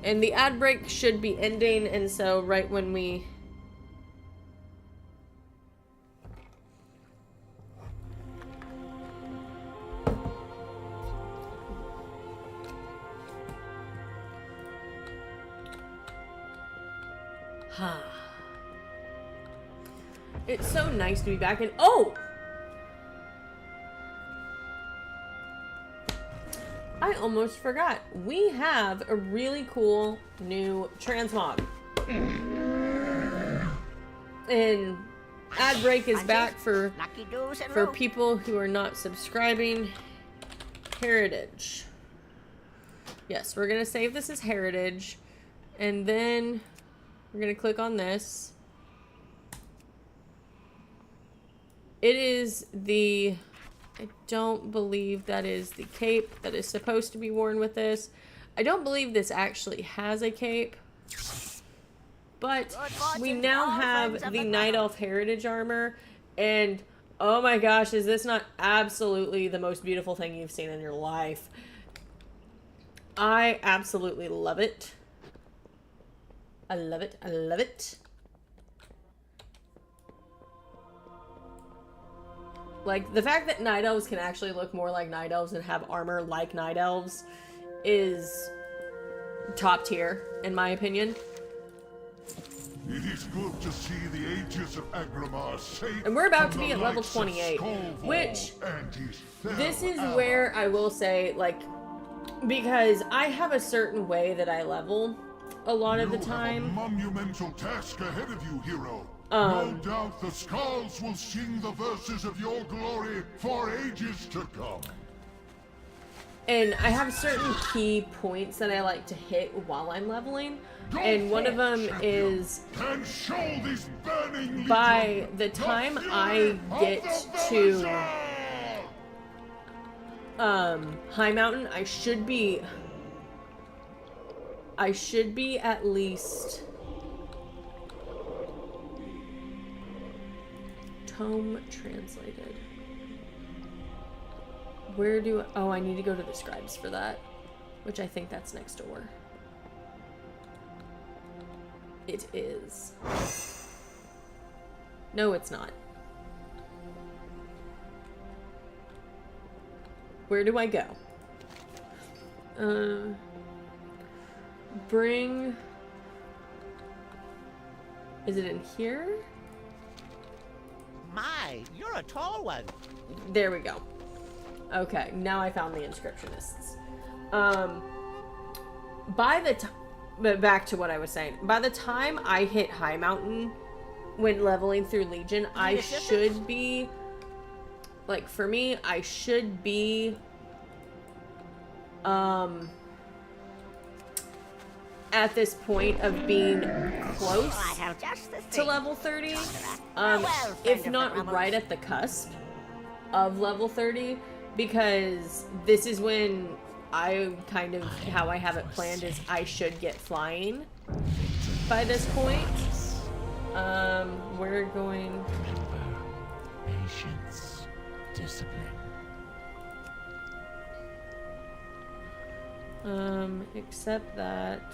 Speaker 1: And the ad break should be ending, and so right when we... It's so nice to be back in. Oh! I almost forgot. We have a really cool new transmog. And ad break is back for people who are not subscribing. Heritage. Yes, we're gonna save this as heritage. And then we're gonna click on this. It is the... I don't believe that is the cape that is supposed to be worn with this. I don't believe this actually has a cape. But we now have the Night Elf Heritage armor. And oh my gosh, is this not absolutely the most beautiful thing you've seen in your life? I absolutely love it. I love it. I love it. Like, the fact that Night Elves can actually look more like Night Elves and have armor like Night Elves is top tier, in my opinion.
Speaker 6: It is good to see the Aegis of Agramar safe.
Speaker 1: And we're about to
Speaker 6: from
Speaker 1: be
Speaker 6: the
Speaker 1: at level
Speaker 6: likes of
Speaker 1: 28,
Speaker 6: Skullvor
Speaker 1: which
Speaker 6: and his fell
Speaker 1: this is
Speaker 6: ally.
Speaker 1: where I will say, like, because I have a certain way that I level a lot of the time.
Speaker 6: You have a monumental task ahead of you, hero. No doubt the Skulls will sing the verses of your glory for ages to come.
Speaker 1: And I have certain key points that I like to hit while I'm leveling. And one of them is,
Speaker 6: And show this burning
Speaker 1: by
Speaker 6: legion
Speaker 1: the time
Speaker 6: fury
Speaker 1: I
Speaker 6: of
Speaker 1: get
Speaker 6: the
Speaker 1: to
Speaker 6: Verizon!
Speaker 1: High Mountain, I should be at least Tome translated. Where do... Oh, I need to go to the scribes for that. Which I think that's next door. It is. No, it's not. Where do I go? Bring... Is it in here?
Speaker 8: My, you're a tall one.
Speaker 1: There we go. Okay, now I found the inscriptionists. By the time... But back to what I was saying. By the time I hit High Mountain when leveling through Legion, I should be... Like, for me, I should be... at this point of being close to level 30, if not right at the cusp of level 30, because this is when I kind of, how I have it planned is I should get flying by this point. We're going...
Speaker 8: Patience, discipline.
Speaker 1: Except that...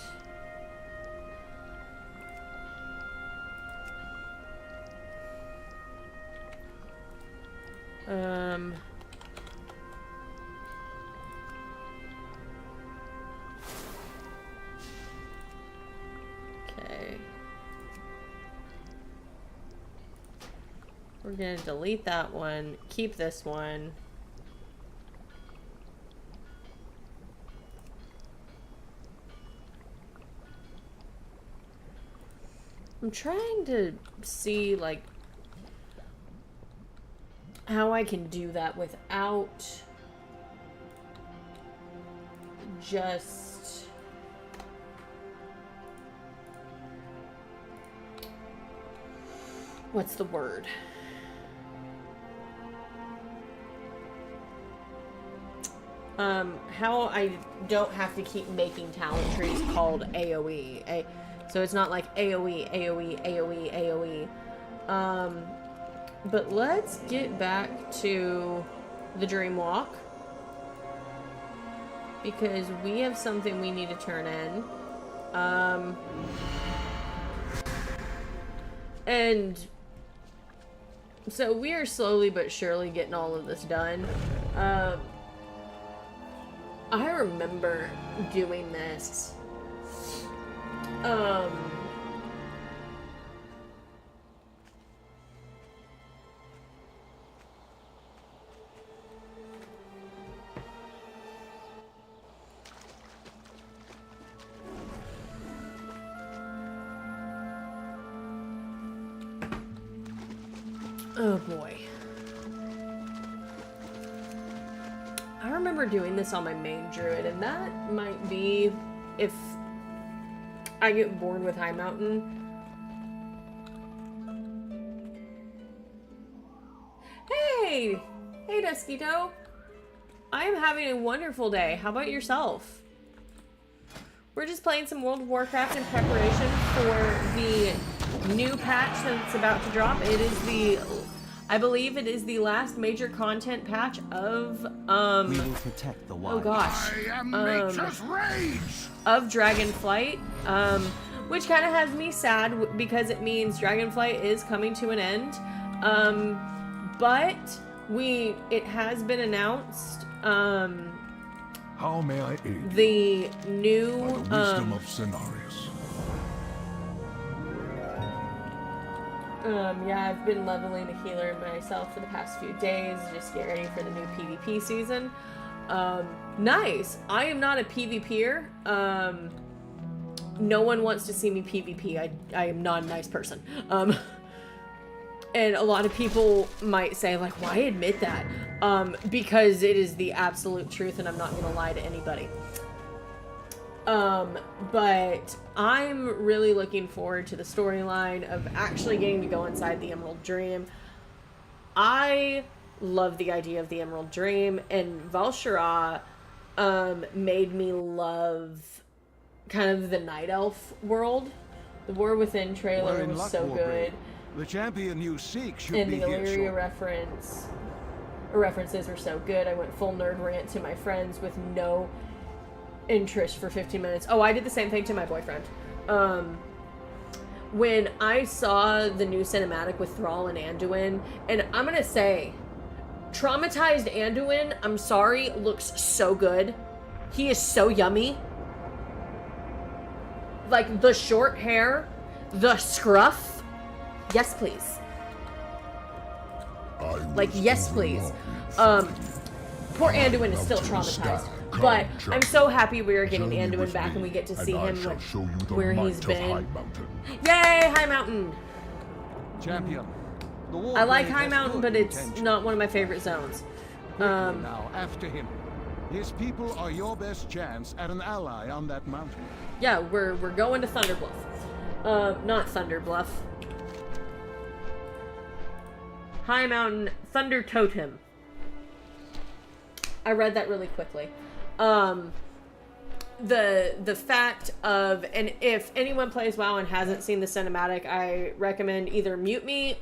Speaker 1: Okay. We're gonna delete that one, keep this one. I'm trying to see, like, how I can do that without just... What's the word? How I don't have to keep making talent trees called AoE. So it's not like AoE, AoE, AoE, AoE. But let's get back to the Dream Walk, because we have something we need to turn in. And so we are slowly but surely getting all of this done. I remember doing this. Oh boy. I remember doing this on my main druid, and that might be if I get bored with High Mountain. Hey! Hey, Duskito. I am having a wonderful day. How about yourself? We're just playing some World of Warcraft in preparation for the new patch that's about to drop. It is the... I believe it is the last major content patch of,
Speaker 9: We will protect the wild.
Speaker 1: Oh gosh.
Speaker 6: I am nature's rage!
Speaker 1: Of Dragonflight, which kind of has me sad because it means Dragonflight is coming to an end. But it has been announced,
Speaker 6: How may I aid
Speaker 1: the new,
Speaker 6: by the wisdom of Cenarius?
Speaker 1: yeah, I've been leveling a healer myself for the past few days, just get ready for the new PvP season. Nice. I am not a PvPer. No one wants to see me PvP. I am not a nice person. And a lot of people might say, like, why admit that? Because it is the absolute truth, and I'm not gonna lie to anybody. But I'm really looking forward to the storyline of actually getting to go inside the Emerald Dream. I love the idea of the Emerald Dream, and Val'sharah made me love kind of the Night Elf world. The War Within trailer was so good.
Speaker 10: The champion you seek should
Speaker 1: And
Speaker 10: be
Speaker 1: the
Speaker 10: here
Speaker 1: Illyria
Speaker 10: shortly.
Speaker 1: references were so good. I went full nerd rant to my friends with no interest for 15 minutes. Oh, I did the same thing to my boyfriend. When I saw the new cinematic with Thrall and Anduin, and I'm gonna say, traumatized Anduin, I'm sorry, looks so good. He is so yummy. Like, the short hair, the scruff. Yes, please. Like, yes, please. Poor Anduin is still traumatized. But I'm so happy we are getting Anduin back and we get to see him like, where he's been. Yay, High Mountain!
Speaker 10: Champion. The war
Speaker 1: I like
Speaker 10: brave
Speaker 1: High
Speaker 10: has
Speaker 1: Mountain,
Speaker 10: good
Speaker 1: but it's
Speaker 10: intentions.
Speaker 1: not one of my favorite zones.
Speaker 10: Quickly now, after him. His people are your best chance at an ally on that mountain.
Speaker 1: Yeah, we're going to Thunder Bluff. Not Thunder Bluff. High Mountain, Thunder Totem. I read that really quickly. The fact of, and if anyone plays WoW and hasn't seen the cinematic, I recommend either mute me,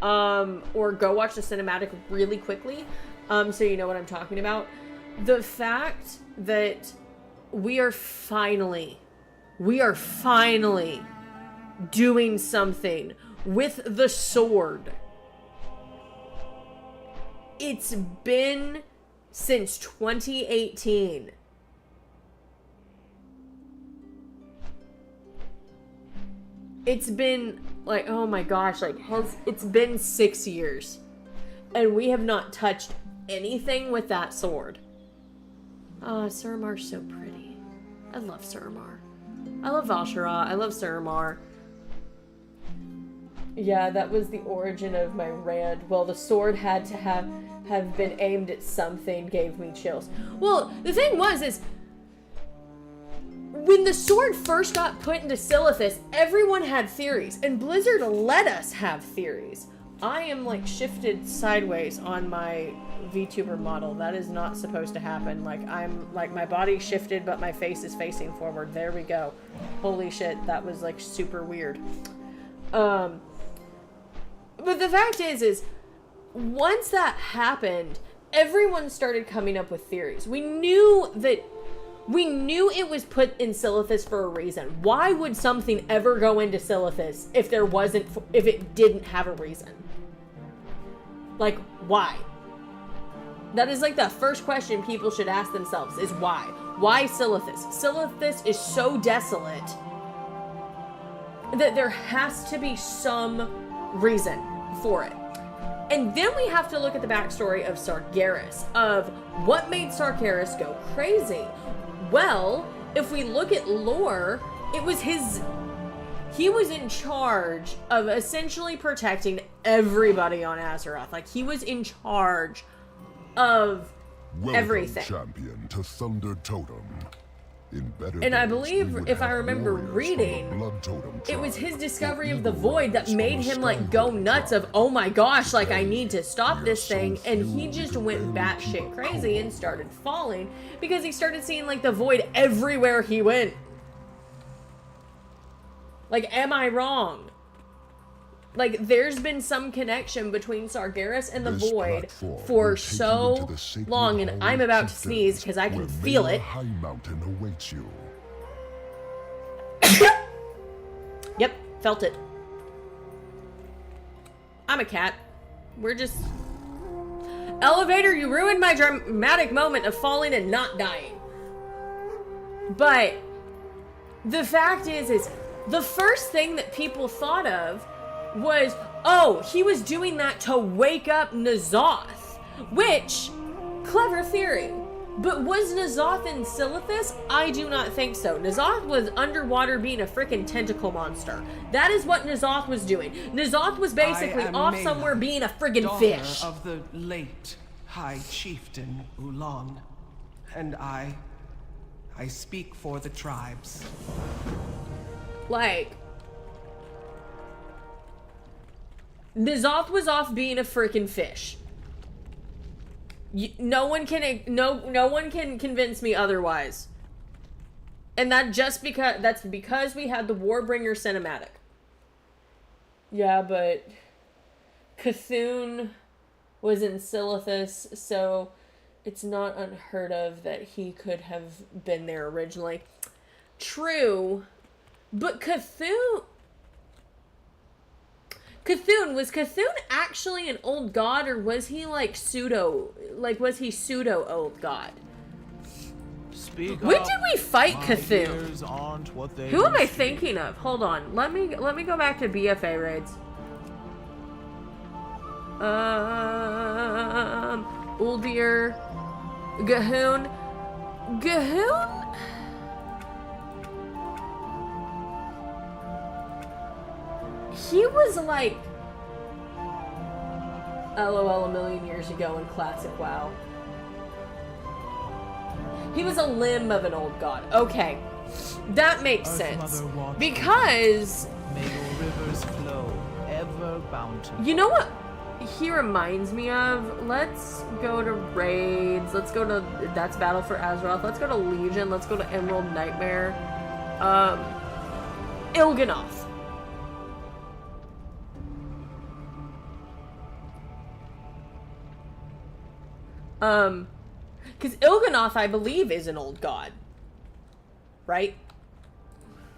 Speaker 1: or go watch the cinematic really quickly, so you know what I'm talking about. The fact that we are finally doing something with the sword. It's been since 2018. It's been like, oh my gosh, like it's been 6 years and we have not touched anything with that sword. Suramar's so pretty. I love Suramar. I love Val'sharah. I love Suramar. Yeah, that was the origin of my rant. Well, the sword had to have been aimed at something, gave me chills. Well, the thing is when the sword first got put into Silithus, everyone had theories, and Blizzard let us have theories. I am like shifted sideways on my VTuber model. That is not supposed to happen. Like I'm like my body shifted, but my face is facing forward. There we go. Holy shit, that was like super weird. But the fact is once that happened, everyone started coming up with theories. We knew it was put in Silithus for a reason. Why would something ever go into Silithus if it didn't have a reason? Like, why? That is like the first question people should ask themselves is why? Why Silithus? Silithus is so desolate that there has to be some reason for it. And then we have to look at the backstory of Sargeras, of what made Sargeras go crazy. Well, if we look at lore, he was in charge of essentially protecting everybody on Azeroth. Like, he was in charge of everything.
Speaker 6: Champion to Thunder Totem. In better
Speaker 1: And I
Speaker 6: days,
Speaker 1: believe,
Speaker 6: we would
Speaker 1: if I
Speaker 6: have
Speaker 1: remember
Speaker 6: warriors from the
Speaker 1: reading,
Speaker 6: Blood Totem
Speaker 1: it was
Speaker 6: tribe,
Speaker 1: his discovery
Speaker 6: or
Speaker 1: of the
Speaker 6: evil
Speaker 1: void that
Speaker 6: warriors
Speaker 1: made
Speaker 6: from the
Speaker 1: him like go
Speaker 6: Stronghold
Speaker 1: nuts of,
Speaker 6: tribe.
Speaker 1: oh my gosh, like I need to stop
Speaker 6: We are
Speaker 1: this
Speaker 6: so
Speaker 1: thing. And he
Speaker 6: few
Speaker 1: just
Speaker 6: we
Speaker 1: went
Speaker 6: can barely keep
Speaker 1: batshit
Speaker 6: a
Speaker 1: crazy
Speaker 6: cool.
Speaker 1: and started falling because he started seeing like the void everywhere he went. Like, am I wrong? Like, there's been some connection between Sargeras and the
Speaker 6: This
Speaker 1: void
Speaker 6: platform
Speaker 1: for
Speaker 6: will take you
Speaker 1: so
Speaker 6: into the sacred
Speaker 1: long, and
Speaker 6: hall
Speaker 1: I'm
Speaker 6: of
Speaker 1: about to
Speaker 6: chieftains,
Speaker 1: sneeze because I can
Speaker 6: where
Speaker 1: feel
Speaker 6: Mela
Speaker 1: it.
Speaker 6: High Mountain awaits you.
Speaker 1: Yep, felt it. I'm a cat. We're just... Elevator, you ruined my dramatic moment of falling and not dying. But the fact is the first thing that people thought of was, oh, he was doing that to wake up N'Zoth, which, clever theory. But was N'Zoth in Silithus? I do not think so. N'Zoth was underwater being a freaking tentacle monster. That is what N'Zoth was doing. N'Zoth was basically
Speaker 7: I am
Speaker 1: off
Speaker 7: Mela,
Speaker 1: somewhere being a friggin'
Speaker 7: daughter
Speaker 1: fish.
Speaker 7: of the late High Chieftain Ulan, and I speak for the tribes.
Speaker 1: Like, N'Zoth was off being a freaking fish. No one can convince me otherwise. And that's because we had the Warbringer cinematic. Yeah, but Cthulhu was in Silithus, so it's not unheard of that he could have been there originally. True, but Cthulhu, was Cthulhu actually an old god, or was he like was he pseudo old god?
Speaker 2: Speak
Speaker 1: When
Speaker 2: up.
Speaker 1: did we fight
Speaker 2: My
Speaker 1: Cthulhu?
Speaker 2: ears aren't what they
Speaker 1: Who am I
Speaker 2: used to be.
Speaker 1: thinking of? Hold on. Let me go back to BFA raids. Uldir, Gahoon. Gahoon? He was like LOL a million years ago in classic WoW. He was a limb of an old god. Okay. That makes sense. Because
Speaker 2: May your rivers flow ever bountiful.
Speaker 1: you know what he reminds me of? Let's go to raids. Let's go to that's Battle for Azeroth. Let's go to Legion. Let's go to Emerald Nightmare. Il'gynoth. Because Il'gynoth, I believe, is an old god. Right?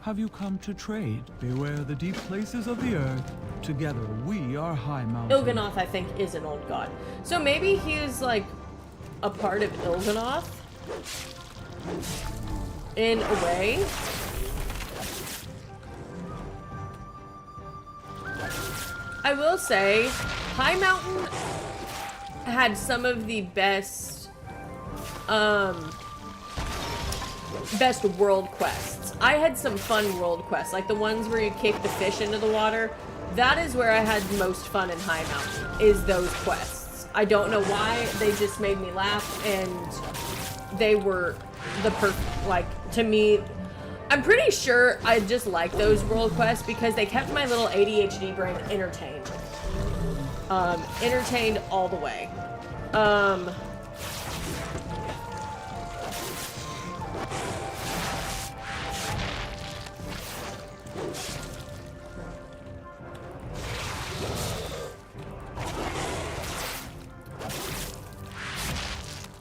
Speaker 7: Have you come to trade? Beware the deep places of the earth. Together we are High Mountain.
Speaker 1: Il'gynoth, I think, is an old god. So maybe he's like a part of Il'gynoth in a way. I will say, High Mountain had some of the best best world quests. I had some fun world quests, like the ones where you kick the fish into the water. That is where I had most fun in High Mountain, is those quests. I don't know why, they just made me laugh, and they were the perfect, like, to me, I'm pretty sure I just like those world quests because they kept my little ADHD brain entertained. Entertained all the way.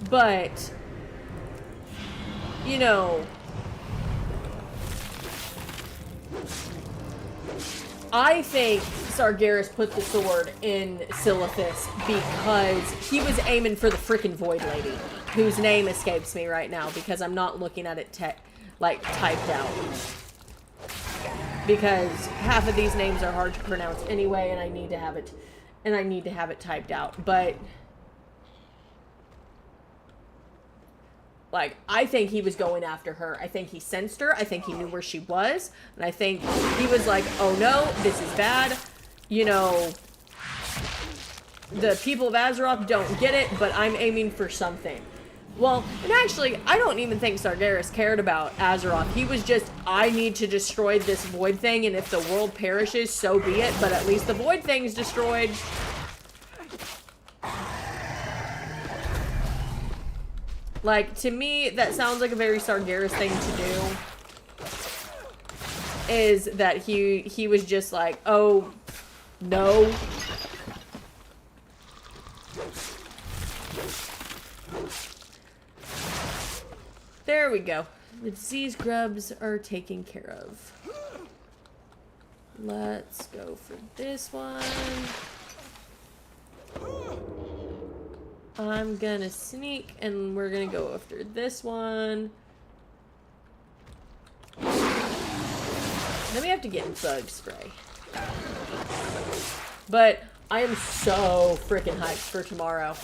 Speaker 1: But, you know, I think Sargeras put the sword in Silithus because he was aiming for the frickin' Void Lady, whose name escapes me right now because I'm not looking at it typed out. Because half of these names are hard to pronounce anyway, and I need to have it typed out. But like, I think he was going after her. I think he sensed her. I think he knew where she was. And I think he was like, oh no, this is bad. You know, the people of Azeroth don't get it, but I'm aiming for something. Well, and actually, I don't even think Sargeras cared about Azeroth. He was just, I need to destroy this Void thing, and if the world perishes, so be it. But at least the Void thing's destroyed. Like, to me, that sounds like a very Sargeras thing to do. Is that he was just like, oh, no. There we go. The disease grubs are taken care of. Let's go for this one. I'm gonna sneak, and we're gonna go after this one. Then we have to get bug spray. But I am so freaking hyped for tomorrow.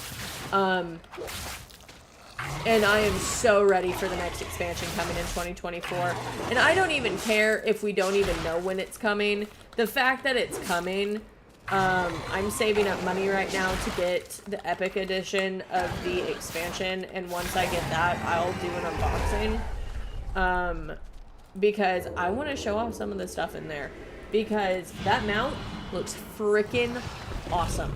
Speaker 1: And I am so ready for the next expansion coming in 2024. And I don't even care if we don't even know when it's coming. The fact that it's coming, I'm saving up money right now to get the Epic Edition of the expansion. And once I get that, I'll do an unboxing. Because I want to show off some of the stuff in there. Because that mount looks freaking awesome.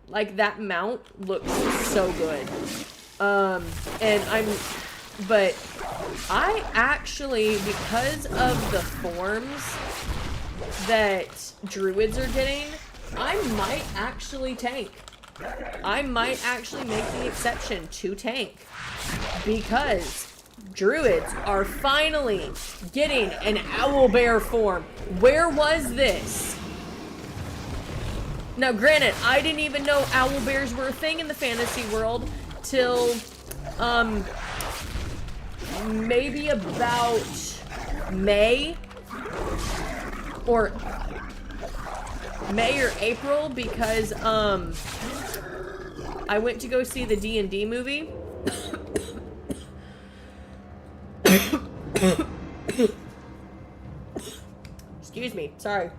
Speaker 1: Like, that mount looks so good. And but I actually, because of the forms that druids are getting, I might actually tank. I might actually make the exception to tank. Because druids are finally getting an owlbear form. Where was this? Now, granted, I didn't even know owlbears were a thing in the fantasy world till, maybe about May or April, because, I went to go see the D&D movie. Excuse me, sorry.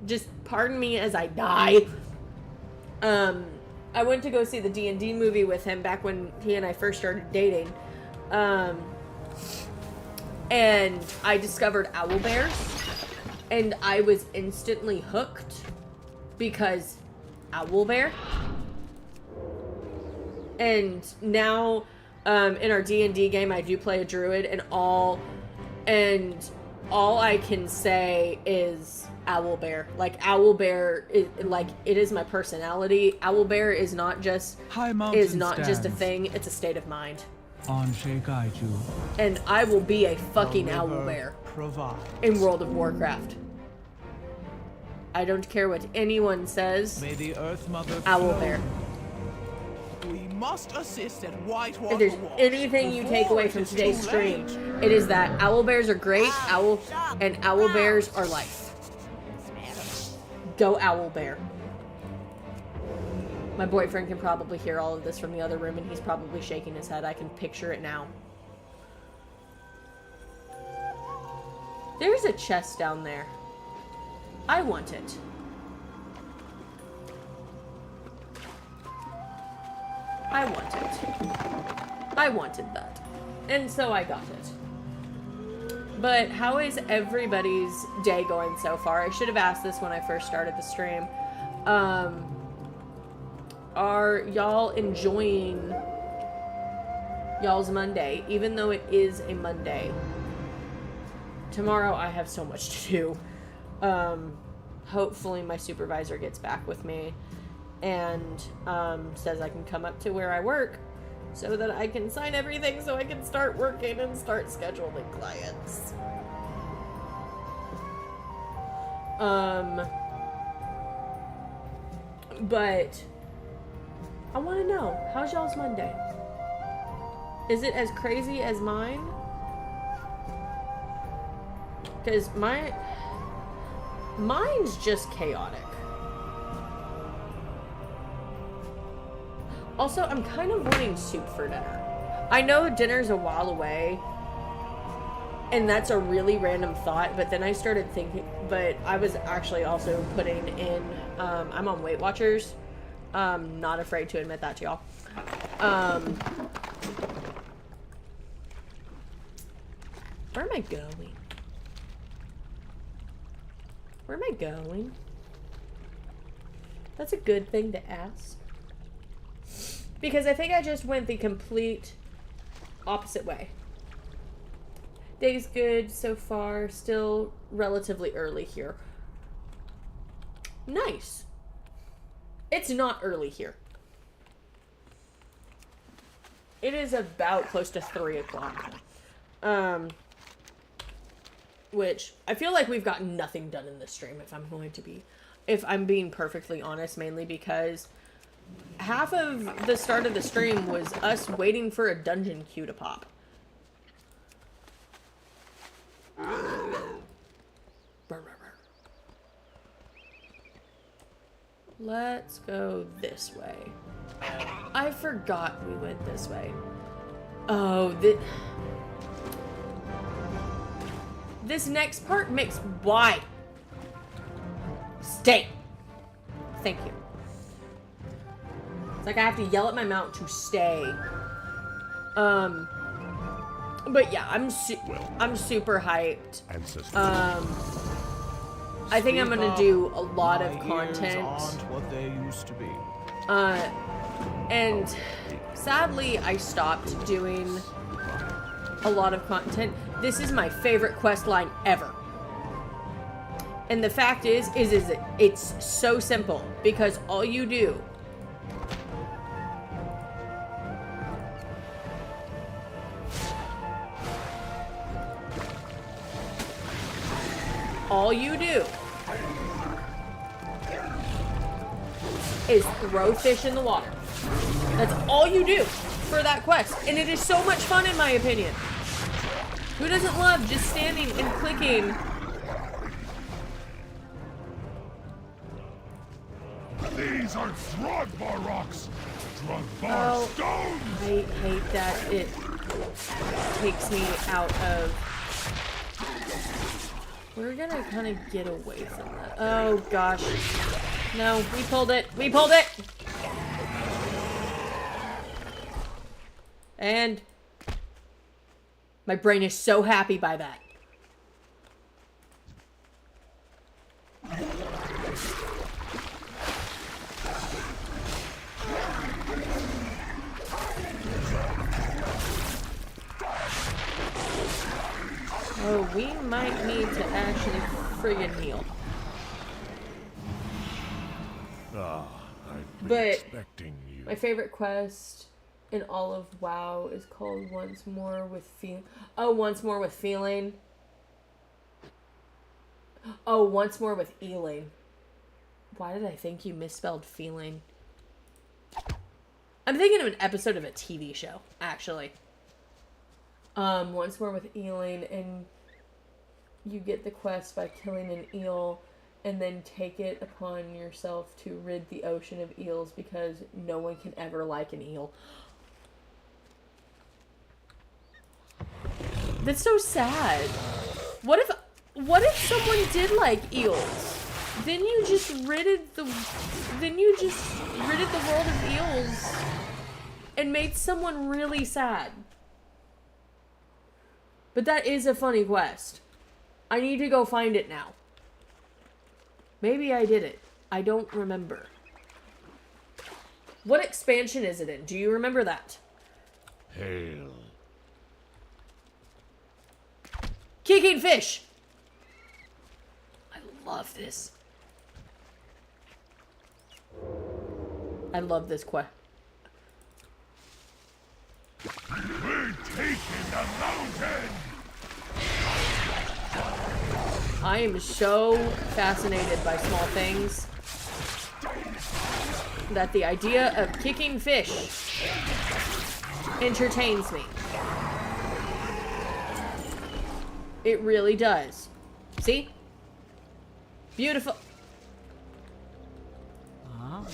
Speaker 1: Just pardon me as I die. I went to go see the D&D movie with him back when he and I first started dating. And I discovered owlbears. And I was instantly hooked. Because owlbear. And now, in our D&D game, I do play a druid, and all I can say is owlbear. Like, owlbear is, like, it is my personality. Owlbear is not just a thing, it's a state of mind. And I will be a fucking owlbear in World of Warcraft. I don't care what anyone says.
Speaker 8: May the Earth Mother
Speaker 1: owlbear.
Speaker 8: We must assist at Whitewater.
Speaker 1: If there's anything you take away from today's stream, it is that owlbears are great, and owlbears are life. Go owlbear. My boyfriend can probably hear all of this from the other room, and he's probably shaking his head. I can picture it now. There's a chest down there. I want it. I want it. I wanted that. And so I got it. But how is everybody's day going so far? I should have asked this when I first started the stream. Are y'all enjoying y'all's Monday? Even though it is a Monday. Tomorrow I have so much to do. Hopefully my supervisor gets back with me and says I can come up to where I work so that I can sign everything so I can start working and start scheduling clients. But I want to know, how's y'all's Monday? Is it as crazy as mine? Because mine's just chaotic. Also, I'm kind of wanting soup for dinner. I know dinner's a while away, and that's a really random thought, but then I started thinking, but I was actually also putting in, I'm on Weight Watchers. Not afraid to admit that to y'all. Where am I going? Where am I going? That's a good thing to ask. Because I think I just went the complete opposite way. Day's good so far. Still relatively early here. Nice. It's not early here. It is about close to 3 o'clock. Which I feel like we've gotten nothing done in this stream, if I'm being perfectly honest, mainly because half of the start of the stream was us waiting for a dungeon queue to pop. Let's go this way. I forgot we went this way. Oh, this next part makes... Why? Stay. Thank you. It's like I have to yell at my mount to stay. But yeah, I'm super hyped. I think I'm gonna do a lot of content.
Speaker 8: Aren't what they used to be.
Speaker 1: And sadly, I stopped doing a lot of content. This is my favorite quest line ever. And the fact is it's so simple because all you do is throw fish in the water. That's all you do for that quest. And it is so much fun in my opinion. Who doesn't love just standing and clicking?
Speaker 6: These are Drogbar rocks! Drogbar stones!
Speaker 1: I hate that it takes me out of... We're gonna kind of get away from that. Oh gosh. No, we pulled it. We pulled it! And my brain is so happy by that. Oh, we might need to actually friggin' heal.
Speaker 6: I've been
Speaker 1: But
Speaker 6: expecting you.
Speaker 1: my favorite quest in all of WoW is called Once More with Feeling. Oh, Once More with Feeling. Oh, Once More with Ealing. Why did I think you misspelled feeling? I'm thinking of an episode of a TV show, actually. Once More with Ealing, and you get the quest by killing an eel and then take it upon yourself to rid the ocean of eels because no one can ever like an eel. That's so sad. What if someone did like eels? Then you just ridded the world of eels and made someone really sad. But that is a funny quest. I need to go find it now. Maybe I did it. I don't remember. What expansion is it in? Do you remember that?
Speaker 6: Hail.
Speaker 1: Kicking fish! I love this. I love this quest.
Speaker 6: We're taking the mountain!
Speaker 1: I am so fascinated by small things that the idea of kicking fish entertains me. It really does. See? Beautiful.
Speaker 11: Ah,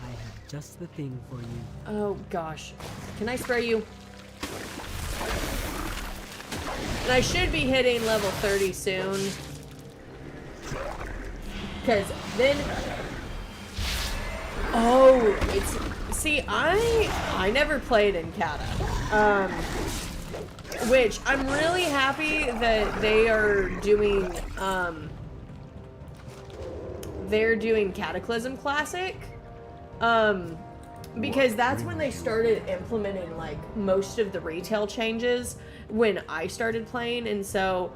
Speaker 11: I have just the thing for you.
Speaker 1: Oh gosh. Can I spray you? And I should be hitting level 30 soon. Because then... Oh, it's... See, I never played in Kata. Which, I'm really happy that they are doing, they're doing Cataclysm Classic. Because that's when they started implementing, like, most of the retail changes when I started playing. And so,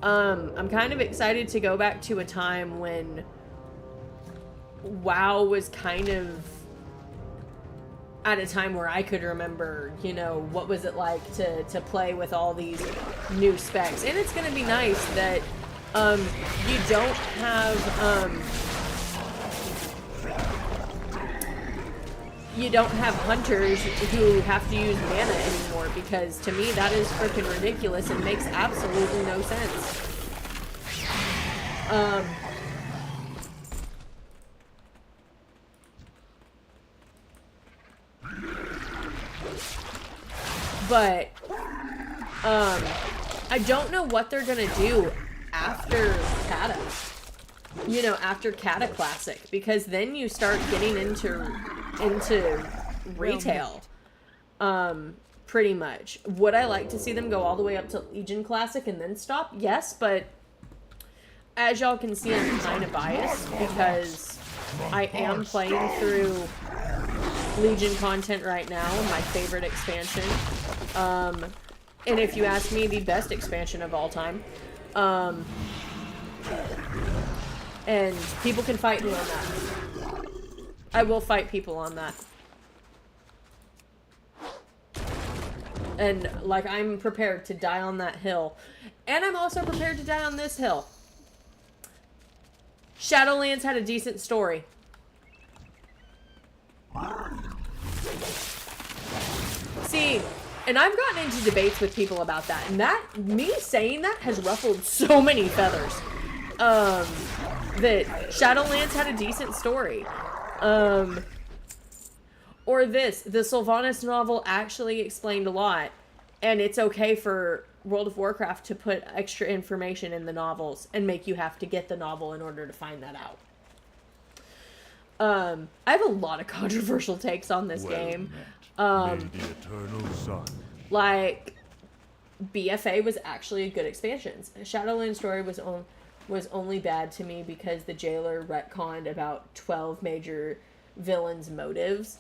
Speaker 1: I'm kind of excited to go back to a time when WoW was kind of at a time where I could remember, you know, what was it like to play with all these new specs. And it's going to be nice that you don't have hunters who have to use mana anymore, because to me that is freaking ridiculous and makes absolutely no sense. But I don't know what they're gonna do after Kata. You know, after Kata Classic, because then you start getting into retail. Pretty much. Would I like to see them go all the way up to Legion Classic and then stop? Yes, but as y'all can see, I'm kind of biased because I am playing through Legion content right now, my favorite expansion. And if you ask me, the best expansion of all time. And people can fight me on that. I will fight people on that. And, like, I'm prepared to die on that hill. And I'm also prepared to die on this hill. Shadowlands had a decent story. See, and I've gotten into debates with people about that, and that, me saying that has ruffled so many feathers. That Shadowlands had a decent story. Or this, the Sylvanas novel actually explained a lot, and it's okay for World of Warcraft to put extra information in the novels and make you have to get the novel in order to find that out. I have a lot of controversial takes on this game.
Speaker 2: The eternal sun.
Speaker 1: Like, BFA was actually a good expansion. Shadowlands story was only bad to me because the jailer retconned about 12 major villains' motives.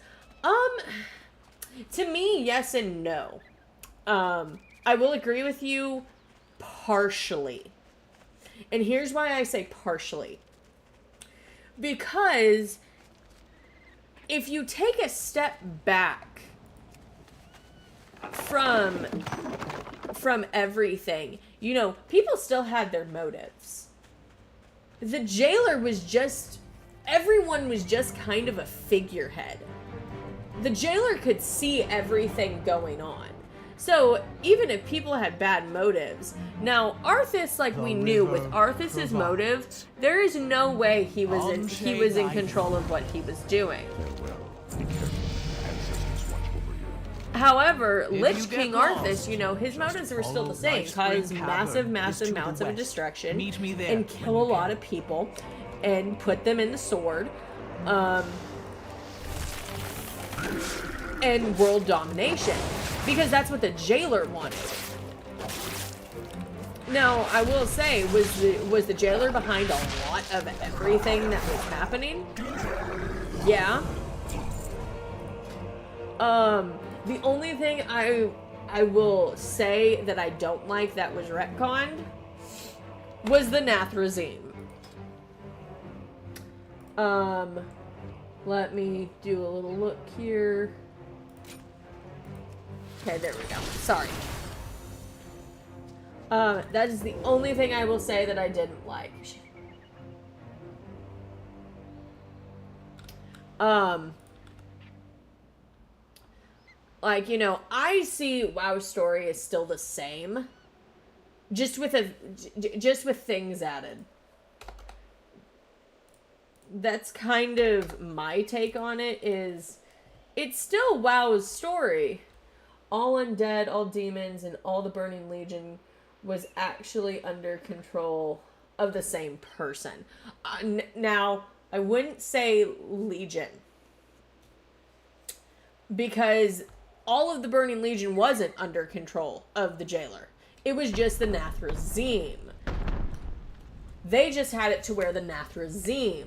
Speaker 1: To me, yes and no. I will agree with you partially. And here's why I say partially. Because if you take a step back from everything, you know, people still had their motives. The jailer was just, everyone was just kind of a figurehead. The jailer could see everything going on. So, even if people had bad motives, now, Arthas, like we knew with Arthas's motive, there is no way he was in control of what he was doing. However, Lich King Arthas, you know, his motives were still the same. Cause massive amounts of destruction and kill a lot of people and put them in the sword. And world domination. Because that's what the jailer wanted. Now, I will say, was the jailer behind a lot of everything that was happening? Yeah. The only thing I will say that I don't like that was retconned was the Nathrezim. Let me do a little look here. Okay, there we go. Sorry. That is the only thing I will say that I didn't like. Like, you know, I see WoW's story is still the same. Just with things added. That's kind of my take on it, is it's still WoW's story. All undead, all demons, and all the Burning Legion was actually under control of the same person. Now, I wouldn't say Legion. Because all of the Burning Legion wasn't under control of the jailer. It was just the Nathrezim. They just had it to where the Nathrezim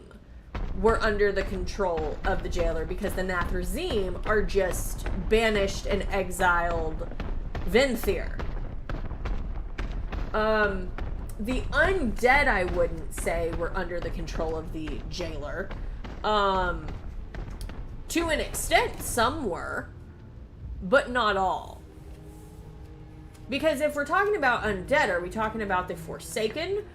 Speaker 1: were under the control of the jailer, because the Nathrezim are just banished and exiled Venthyr. The undead, I wouldn't say, were under the control of the jailer. To an extent, some were, but not all. Because if we're talking about undead, are we talking about the Forsaken?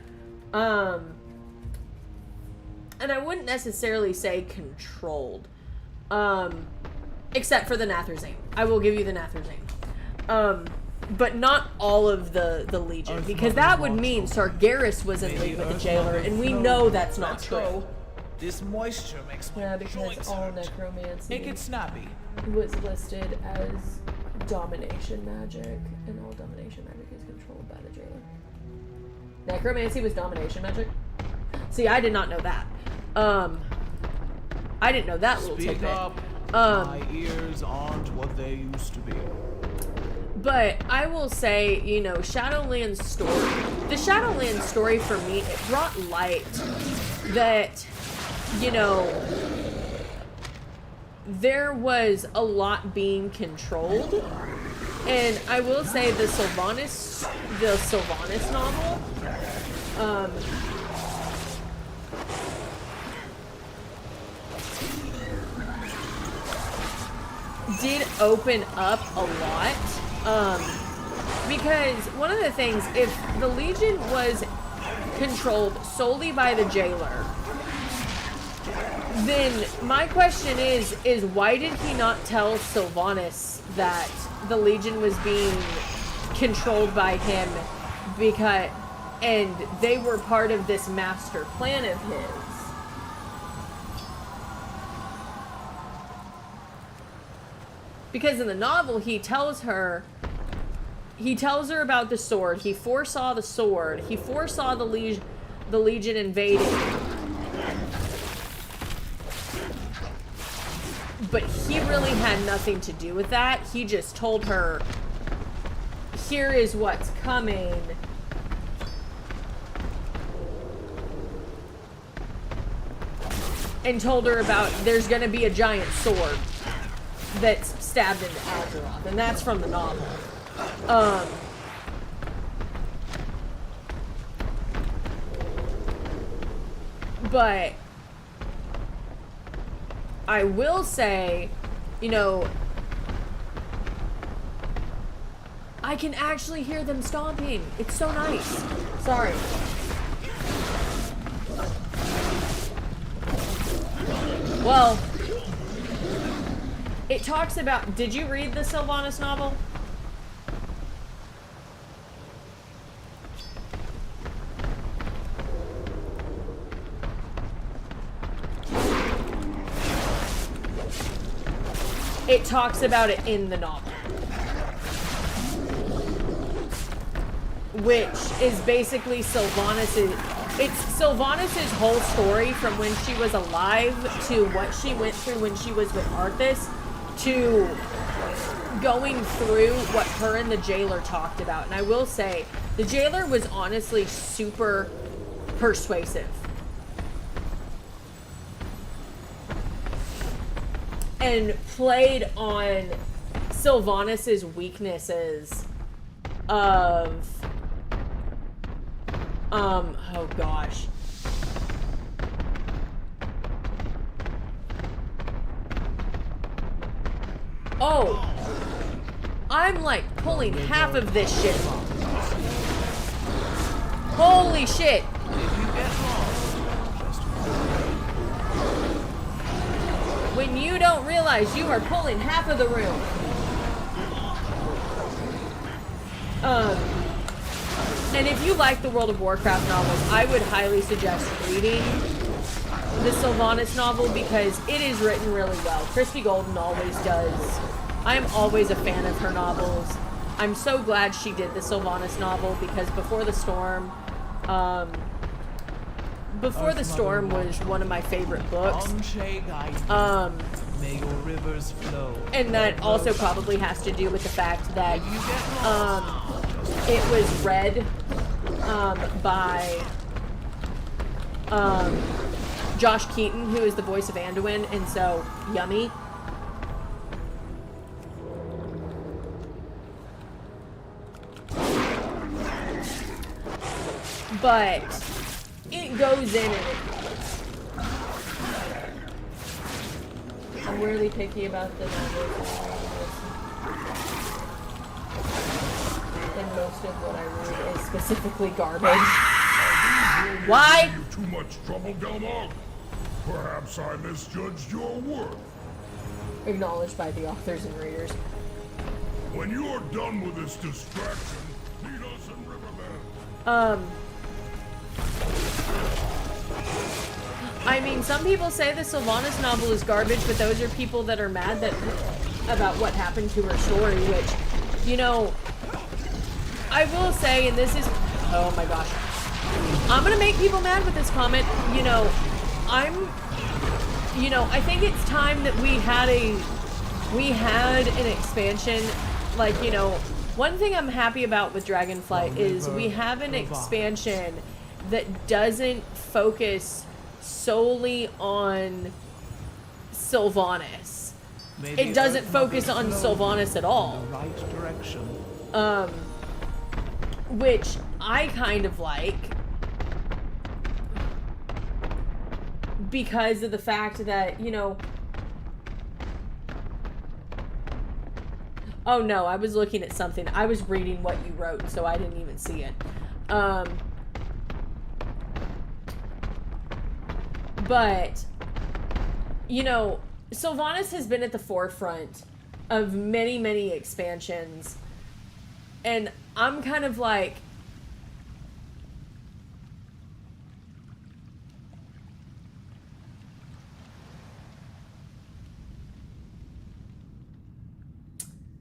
Speaker 1: And I wouldn't necessarily say controlled. Except for the Nathrezim. I will give you the Nathrezim. But not all of the Legion. Because that would mean Sargeras was in league with the jailer, and we know that's not true.
Speaker 8: This moisture makes my
Speaker 1: because all necromancy
Speaker 8: Make it snappy.
Speaker 1: was listed as domination magic, and all domination magic is controlled by the jailer. Necromancy was domination magic? See, I did not know that. I didn't know that little tidbit.
Speaker 8: My ears aren't what they used to be.
Speaker 1: But I will say, you know, Shadowlands story, the Shadowlands story for me, it brought light that, you know, there was a lot being controlled. And I will say the Sylvanas novel, did open up a lot. Because one of the things, if the Legion was controlled solely by the jailer, then my question is why did he not tell Sylvanas that the Legion was being controlled by him, because, and they were part of this master plan of his? Because in the novel, he tells her about the sword. He foresaw the sword. He foresaw the Legion invading. But he really had nothing to do with that. He just told her, here is what's coming. And told her about, there's gonna be a giant sword that's stabbed into Azeroth. And that's from the novel. But I will say, you know, I can actually hear them stomping. It's so nice. Sorry. Well, it talks about, did you read the Sylvanas novel? It talks about it in the novel. Which is basically Sylvanas' whole story from when she was alive to what she went through when she was with Arthas to going through what her and the jailer talked about. And I will say, the jailer was honestly super persuasive. And played on Sylvanas' weaknesses of, oh gosh. Oh, I'm like pulling half of this shit. Holy shit. When you don't realize you are pulling half of the room. And if you like the World of Warcraft novels, I would highly suggest reading the Sylvanas novel because it is written really well. Christy Golden always does. I am always a fan of her novels. I'm so glad she did the Sylvanas novel because Before the Storm was one of my favorite books.
Speaker 8: May your rivers flow.
Speaker 1: And that also probably has to do with the fact that it was read by Josh Keaton, who is the voice of Anduin, and so yummy. But it goes in and I'm really picky about the novels. And most of what I read is specifically garbage. Why?
Speaker 6: Too much trouble, Delmar. Perhaps I misjudged your worth.
Speaker 1: Acknowledged by the authors and readers.
Speaker 6: When you're done with this distraction, meet us in Riverbend.
Speaker 1: I mean, some people say the Sylvanas novel is garbage, but those are people that are mad about what happened to her story, which, you know, I will say, and this is, oh my gosh, I'm gonna make people mad with this comment. You know, I think it's time that we had an expansion. Like, you know, one thing I'm happy about with Dragonflight is we have an expansion that doesn't focus solely on Sylvanas.
Speaker 8: May
Speaker 1: it
Speaker 8: the
Speaker 1: doesn't
Speaker 8: Earth
Speaker 1: focus
Speaker 8: Mother
Speaker 1: on
Speaker 8: flow
Speaker 1: Sylvanas at all.
Speaker 8: in the right direction.
Speaker 1: Which I kind of like, because of the fact that, you know, oh no, I was looking at something. I was reading what you wrote, so I didn't even see it. But, you know, Sylvanas has been at the forefront of many, many expansions. And I'm kind of like,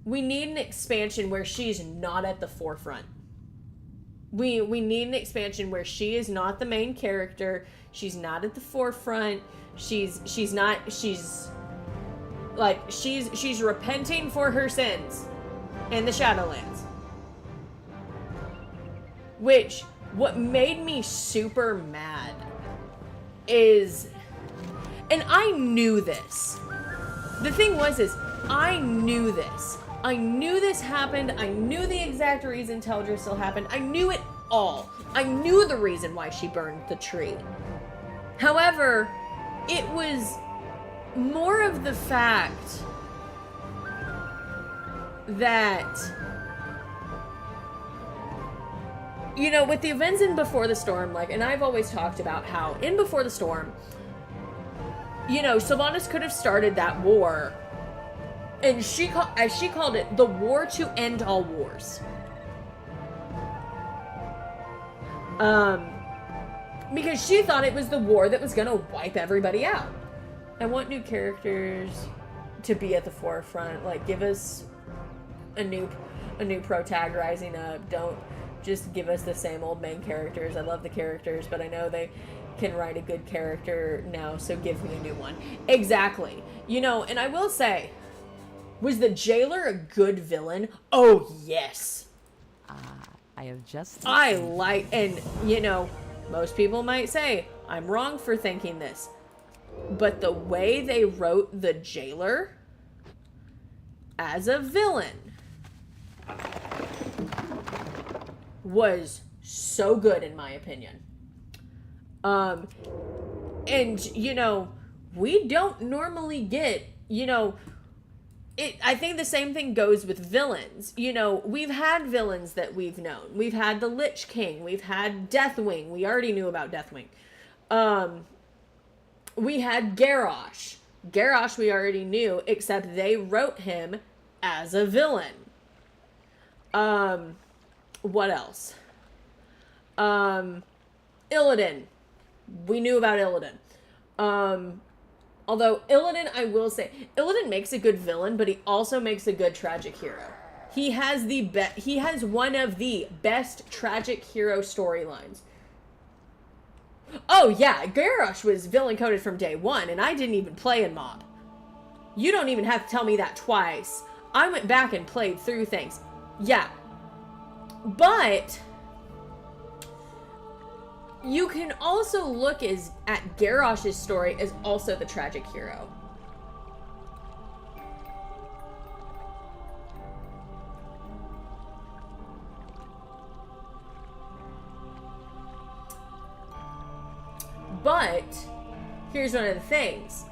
Speaker 1: we need an expansion where she's not at the forefront. We need an expansion where she is not the main character. She's not at the forefront. She's repenting for her sins in the Shadowlands. Which, what made me super mad is, and I knew this. The thing was I knew this. I knew this happened. I knew the exact reason Teldrassil happened. I knew it all. I knew the reason why she burned the tree. However, it was more of the fact that, you know, with the events in Before the Storm, like, and I've always talked about how in Before the Storm, you know, Sylvanas could have started that war, and as she called it, the war to end all wars. Because she thought it was the war that was gonna wipe everybody out. I want new characters to be at the forefront. Like, give us a new protag rising up. Don't just give us the same old main characters. I love the characters, but I know they can write a good character now, so give me a new one. Exactly. You know, and I will say, was the jailer a good villain? Oh, yes.
Speaker 3: I have just...
Speaker 1: I like, and, you know, most people might say, I'm wrong for thinking this, but the way they wrote the jailer as a villain was so good, in my opinion. And, you know, we don't normally get, you know, I think the same thing goes with villains. You know, we've had villains that we've known. We've had the Lich King. We've had Deathwing. We already knew about Deathwing. We had Garrosh. Garrosh we already knew, except they wrote him as a villain. What else? Illidan. We knew about Illidan. Although Illidan, I will say, Illidan makes a good villain, but he also makes a good tragic hero. He has one of the best tragic hero storylines. Oh yeah, Garrosh was villain coded from day one, and I didn't even play in Mob. You don't even have to tell me that twice. I went back and played through things. Yeah. But you can also look at Garrosh's story as also the tragic hero. But here's one of the things,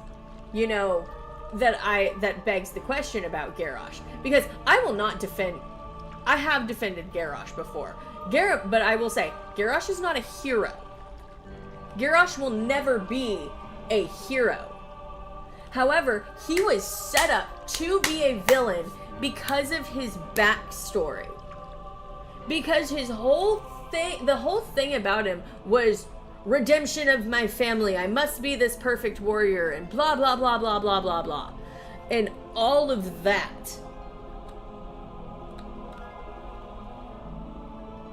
Speaker 1: you know, that begs the question about Garrosh, because I will not defend. I have defended Garrosh before. But I will say, Garrosh is not a hero. Garrosh will never be a hero. However, he was set up to be a villain because of his backstory. Because his whole thing, the whole thing about him was redemption of my family. I must be this perfect warrior and blah, blah, blah, blah, blah, blah, blah. And all of that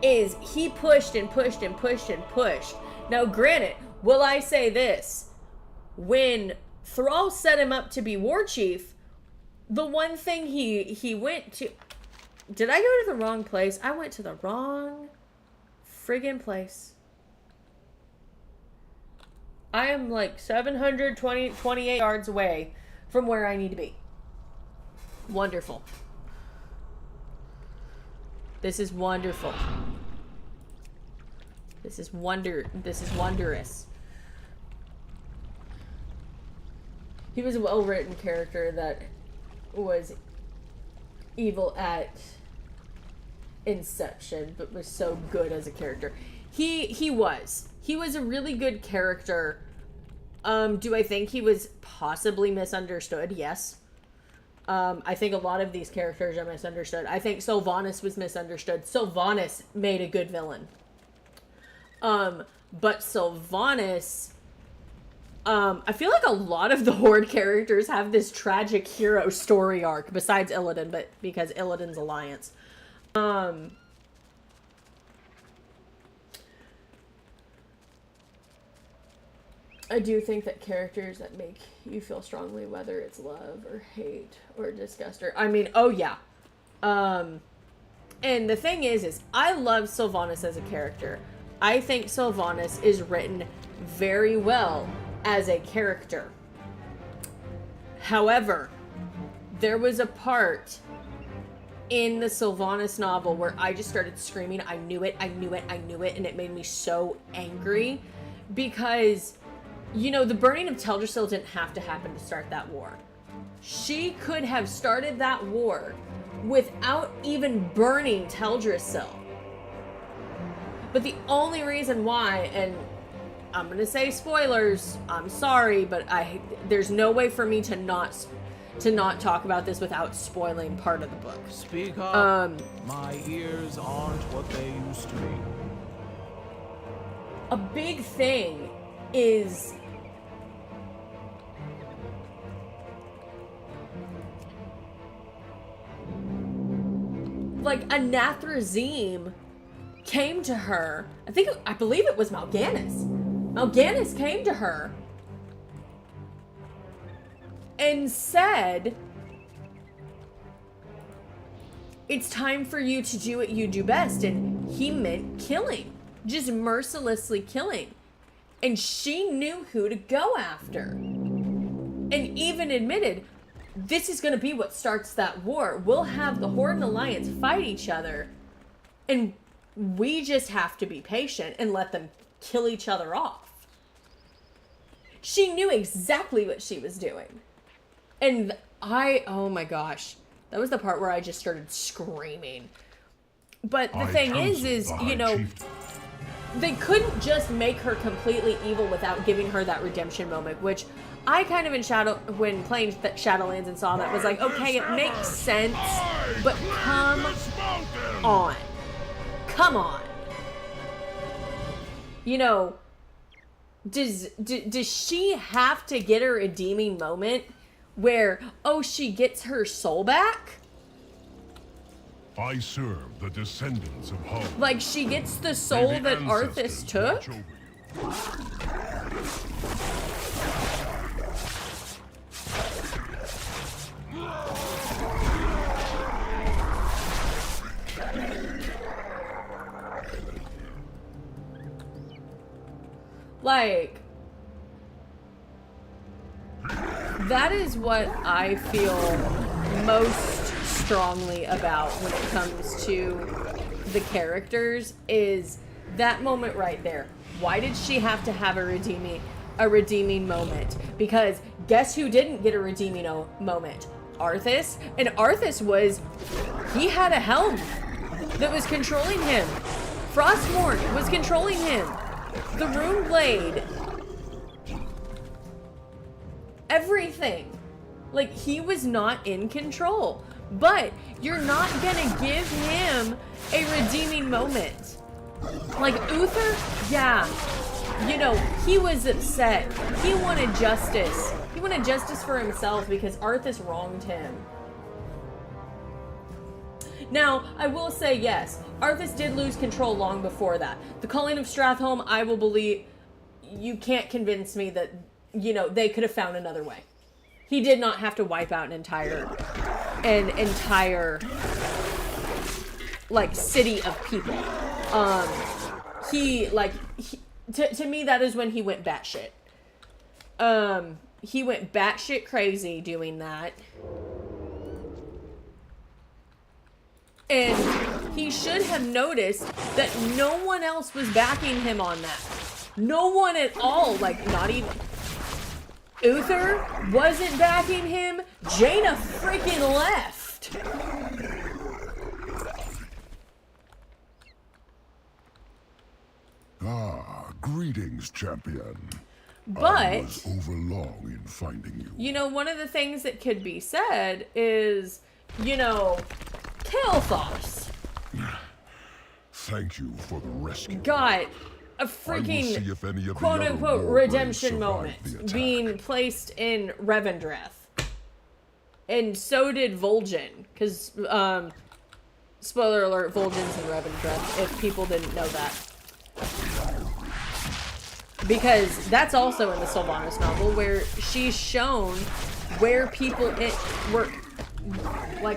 Speaker 1: is he pushed and pushed and pushed and pushed. Now, granted, will I say this? When Thrall set him up to be war chief, the one thing he went to... Did I go to the wrong place? I went to the wrong friggin' place. I am like 728 yards away from where I need to be. Wonderful. This is wonderful. This is wondrous. He was a well-written character that was evil at inception, but was so good as a character. He was a really good character. Do I think he was possibly misunderstood? Yes. I think a lot of these characters are misunderstood. I think Sylvanas was misunderstood. Sylvanas made a good villain. But Sylvanas, I feel like a lot of the Horde characters have this tragic hero story arc, besides Illidan, but because Illidan's alliance. I do think that characters that make you feel strongly, whether it's love or hate or disgust or, I mean, oh yeah. And the thing is I love Sylvanas as a character. I think Sylvanas is written very well as a character. However, there was a part in the Sylvanas novel where I just started screaming, I knew it, and it made me so angry because, you know, the burning of Teldrassil didn't have to happen to start that war. She could have started that war without even burning Teldrassil. But the only reason why, and I'm gonna say spoilers, I'm sorry, but there's no way for me to not talk about this without spoiling part of the book.
Speaker 8: Speak up. My ears aren't what they used to be.
Speaker 1: A big thing is like Anathrazim came to her. I believe it was Mal'Ganis. Mal'Ganis came to her and said, it's time for you to do what you do best. And he meant killing, just mercilessly killing. And she knew who to go after. And even admitted, this is going to be what starts that war. We'll have the Horde and Alliance fight each other. And we just have to be patient and let them kill each other off. She knew exactly what she was doing. And oh my gosh. That was the part where I just started screaming. But the thing is, you know, they couldn't just make her completely evil without giving her that redemption moment, which I kind of when playing Shadowlands and saw that was like, okay, it makes sense, but come on. Come on. You know, does she have to get a redeeming moment where, oh, she gets her soul back?
Speaker 6: I serve the descendants of Hull.
Speaker 1: Like, she gets the soul that Arthas took? Like, that is what I feel most strongly about when it comes to the characters, is that moment right there. Why did she have to have a redeeming moment? Because guess who didn't get a redeeming moment? Arthas. And Arthas he had a helm that was controlling him. Frostmourne was controlling him. The Runeblade. Everything. Like, he was not in control. But you're not gonna give him a redeeming moment. Like, Uther, yeah. You know, he was upset. He wanted justice. He wanted justice for himself because Arthas wronged him. Now, I will say, yes, Arthas did lose control long before that. The Calling of Stratholme, I will believe, you can't convince me that, you know, they could have found another way. He did not have to wipe out an entire, like, city of people. To me, that is when he went batshit. He went batshit crazy doing that. And he should have noticed that no one else was backing him on that. No one at all, like not even Uther wasn't backing him. Jaina freaking left.
Speaker 6: Greetings, champion.
Speaker 1: But
Speaker 6: I was overlong in finding you.
Speaker 1: You know, one of the things that could be said is, you know, Kael'thas
Speaker 6: Thank you for the rescue.
Speaker 1: got a
Speaker 6: I will see
Speaker 1: freaking
Speaker 6: if any of the
Speaker 1: quote-unquote
Speaker 6: other
Speaker 1: redemption
Speaker 6: warblades
Speaker 1: moment
Speaker 6: survived the attack.
Speaker 1: being placed in Revendreth. And so did Vol'jin, because, spoiler alert, Vol'jin's in Revendreth, if people didn't know that. Because that's also in the Sylvanas novel, where she's shown where people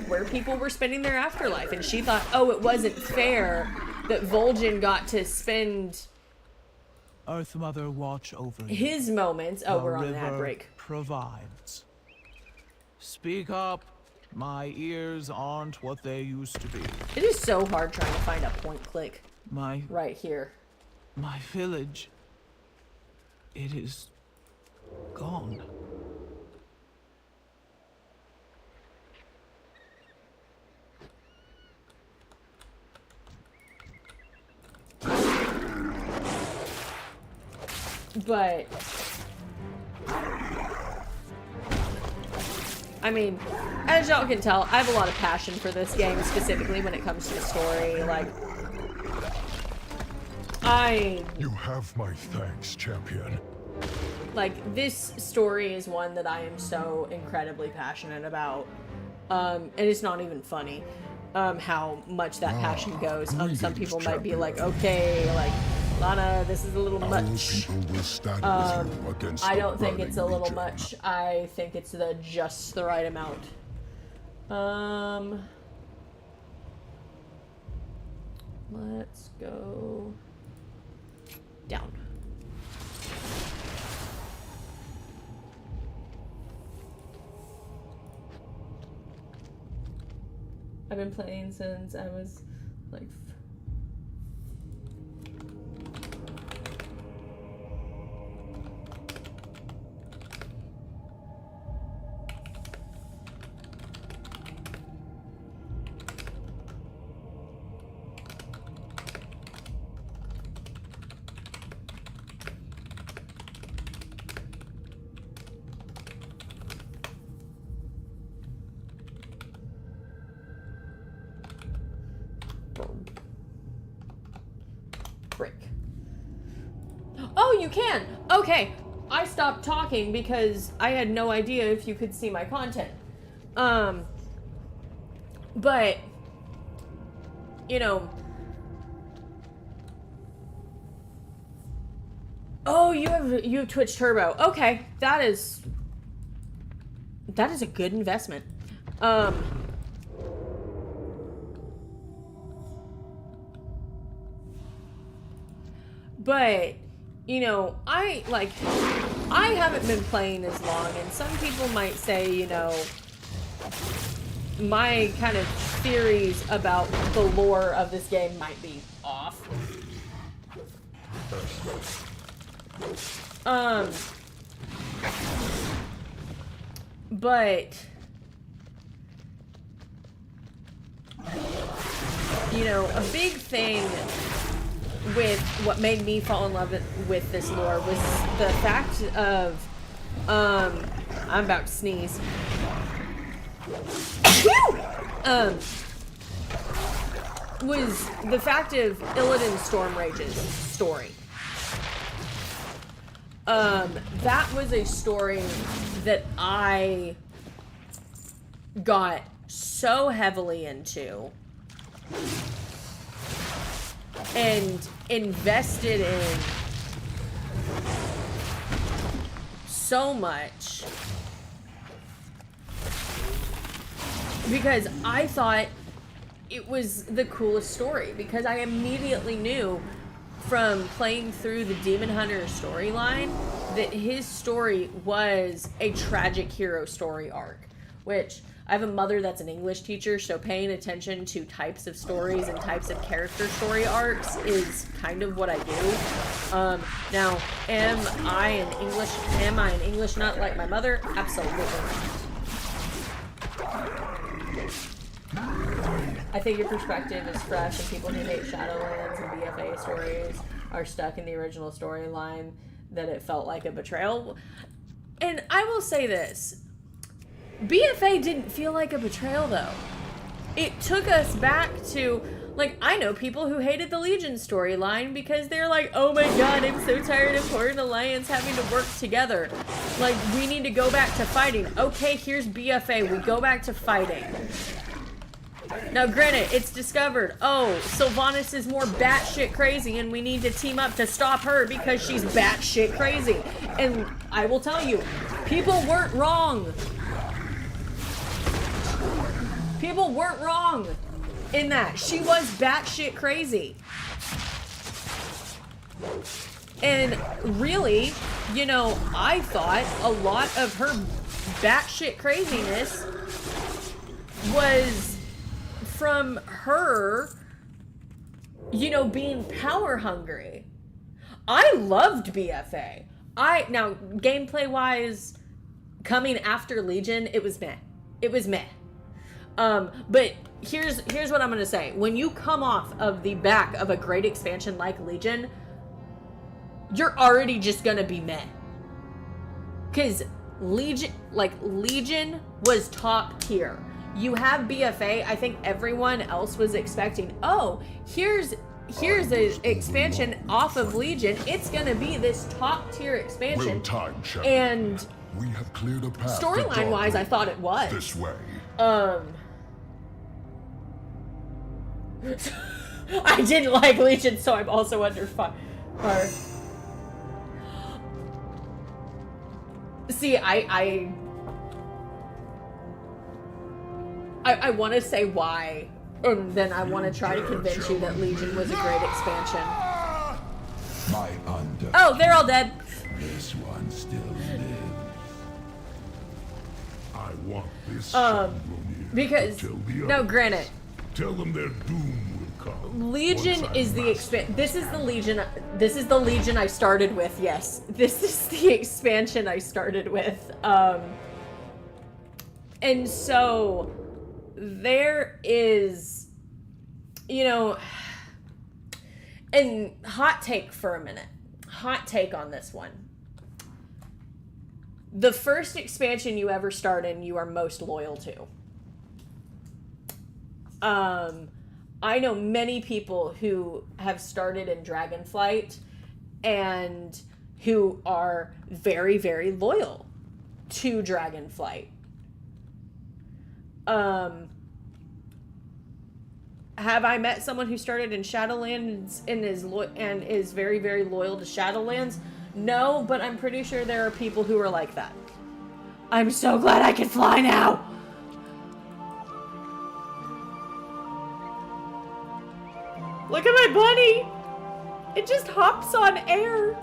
Speaker 1: where people were spending their afterlife, and she thought, oh, it wasn't fair that Vol'jin got to spend
Speaker 8: Earth Mother, watch over you.
Speaker 1: his moments. Oh,
Speaker 8: The
Speaker 1: we're on an ad
Speaker 8: river
Speaker 1: break.
Speaker 8: provides. Speak up. My ears aren't what they used to be.
Speaker 1: It is so hard trying to find a point click
Speaker 8: My
Speaker 1: right here.
Speaker 8: village. It is gone.
Speaker 1: But I mean, as y'all can tell, I have a lot of passion for this game, specifically when it comes to the story. Like,
Speaker 6: You have my thanks, champion.
Speaker 1: like, this story is one that I am so incredibly passionate about. And it's not even funny, how much that passion goes. Some people might be like, okay, like, Lana, this is a little much. I don't think it's a little much. I think it's just the right amount. Let's go down. I've been playing since I was like brick. Oh, you can. Okay. I stopped talking because I had no idea if you could see my content. But you know, oh, you have Twitch Turbo. Okay, that is a good investment. But, you know, I haven't been playing as long, and some people might say, you know, my kind of theories about the lore of this game might be off. But, you know, a big thing with what made me fall in love with this lore was the fact of, I'm about to sneeze. Was the fact of Illidan Stormrage's story. That was a story that I got so heavily into and invested in so much because I thought it was the coolest story, because I immediately knew from playing through the Demon Hunter storyline that his story was a tragic hero story arc, which I have a mother that's an English teacher, so paying attention to types of stories and types of character story arcs is kind of what I do. Now, am I an English nut like my mother? Absolutely not. I think your perspective is fresh, and people who hate Shadowlands and BFA stories are stuck in the original storyline, that it felt like a betrayal. And I will say this, BFA didn't feel like a betrayal though. It took us back to, like, I know people who hated the Legion storyline because they're like, oh my god, I'm so tired of Horde and Alliance having to work together. Like, we need to go back to fighting. Okay, here's BFA, we go back to fighting. Now, granted, it's discovered, oh, Sylvanas is more batshit crazy and we need to team up to stop her because she's batshit crazy. And I will tell you, people weren't wrong. People weren't wrong in that. She was batshit crazy. And really, you know, I thought a lot of her batshit craziness was from her, you know, being power hungry. I loved BFA. Now, gameplay wise, coming after Legion, it was meh. It was meh. But here's what I'm gonna say. When you come off of the back of a great expansion like Legion, you're already just gonna be meh. Cause Legion was top tier. You have BFA, I think everyone else was expecting, oh, here's an expansion off of Legion. It's gonna be this top tier expansion. And
Speaker 6: we have cleared a path.
Speaker 1: Storyline wise, I thought it was.
Speaker 6: This way.
Speaker 1: I didn't like Legion, so I'm also under fire. See, I want to say why, and then I want to try to convince you that Legion was a great expansion. Oh, they're all dead.
Speaker 6: This one still lives. I want this.
Speaker 1: Because no, granted,
Speaker 6: tell them their doom will come.
Speaker 1: Legion is the This is the Legion. This is the Legion I started with. Yes, this is the expansion I started with. And so there is, you know, and hot take for a minute. Hot take on this one. The first expansion you ever start in, you are most loyal to. I know many people who have started in Dragonflight and who are very, very loyal to Dragonflight. Have I met someone who started in Shadowlands and is very, very loyal to Shadowlands? No, but I'm pretty sure there are people who are like that. I'm so glad I can fly now! Look at my bunny! It just hops on air!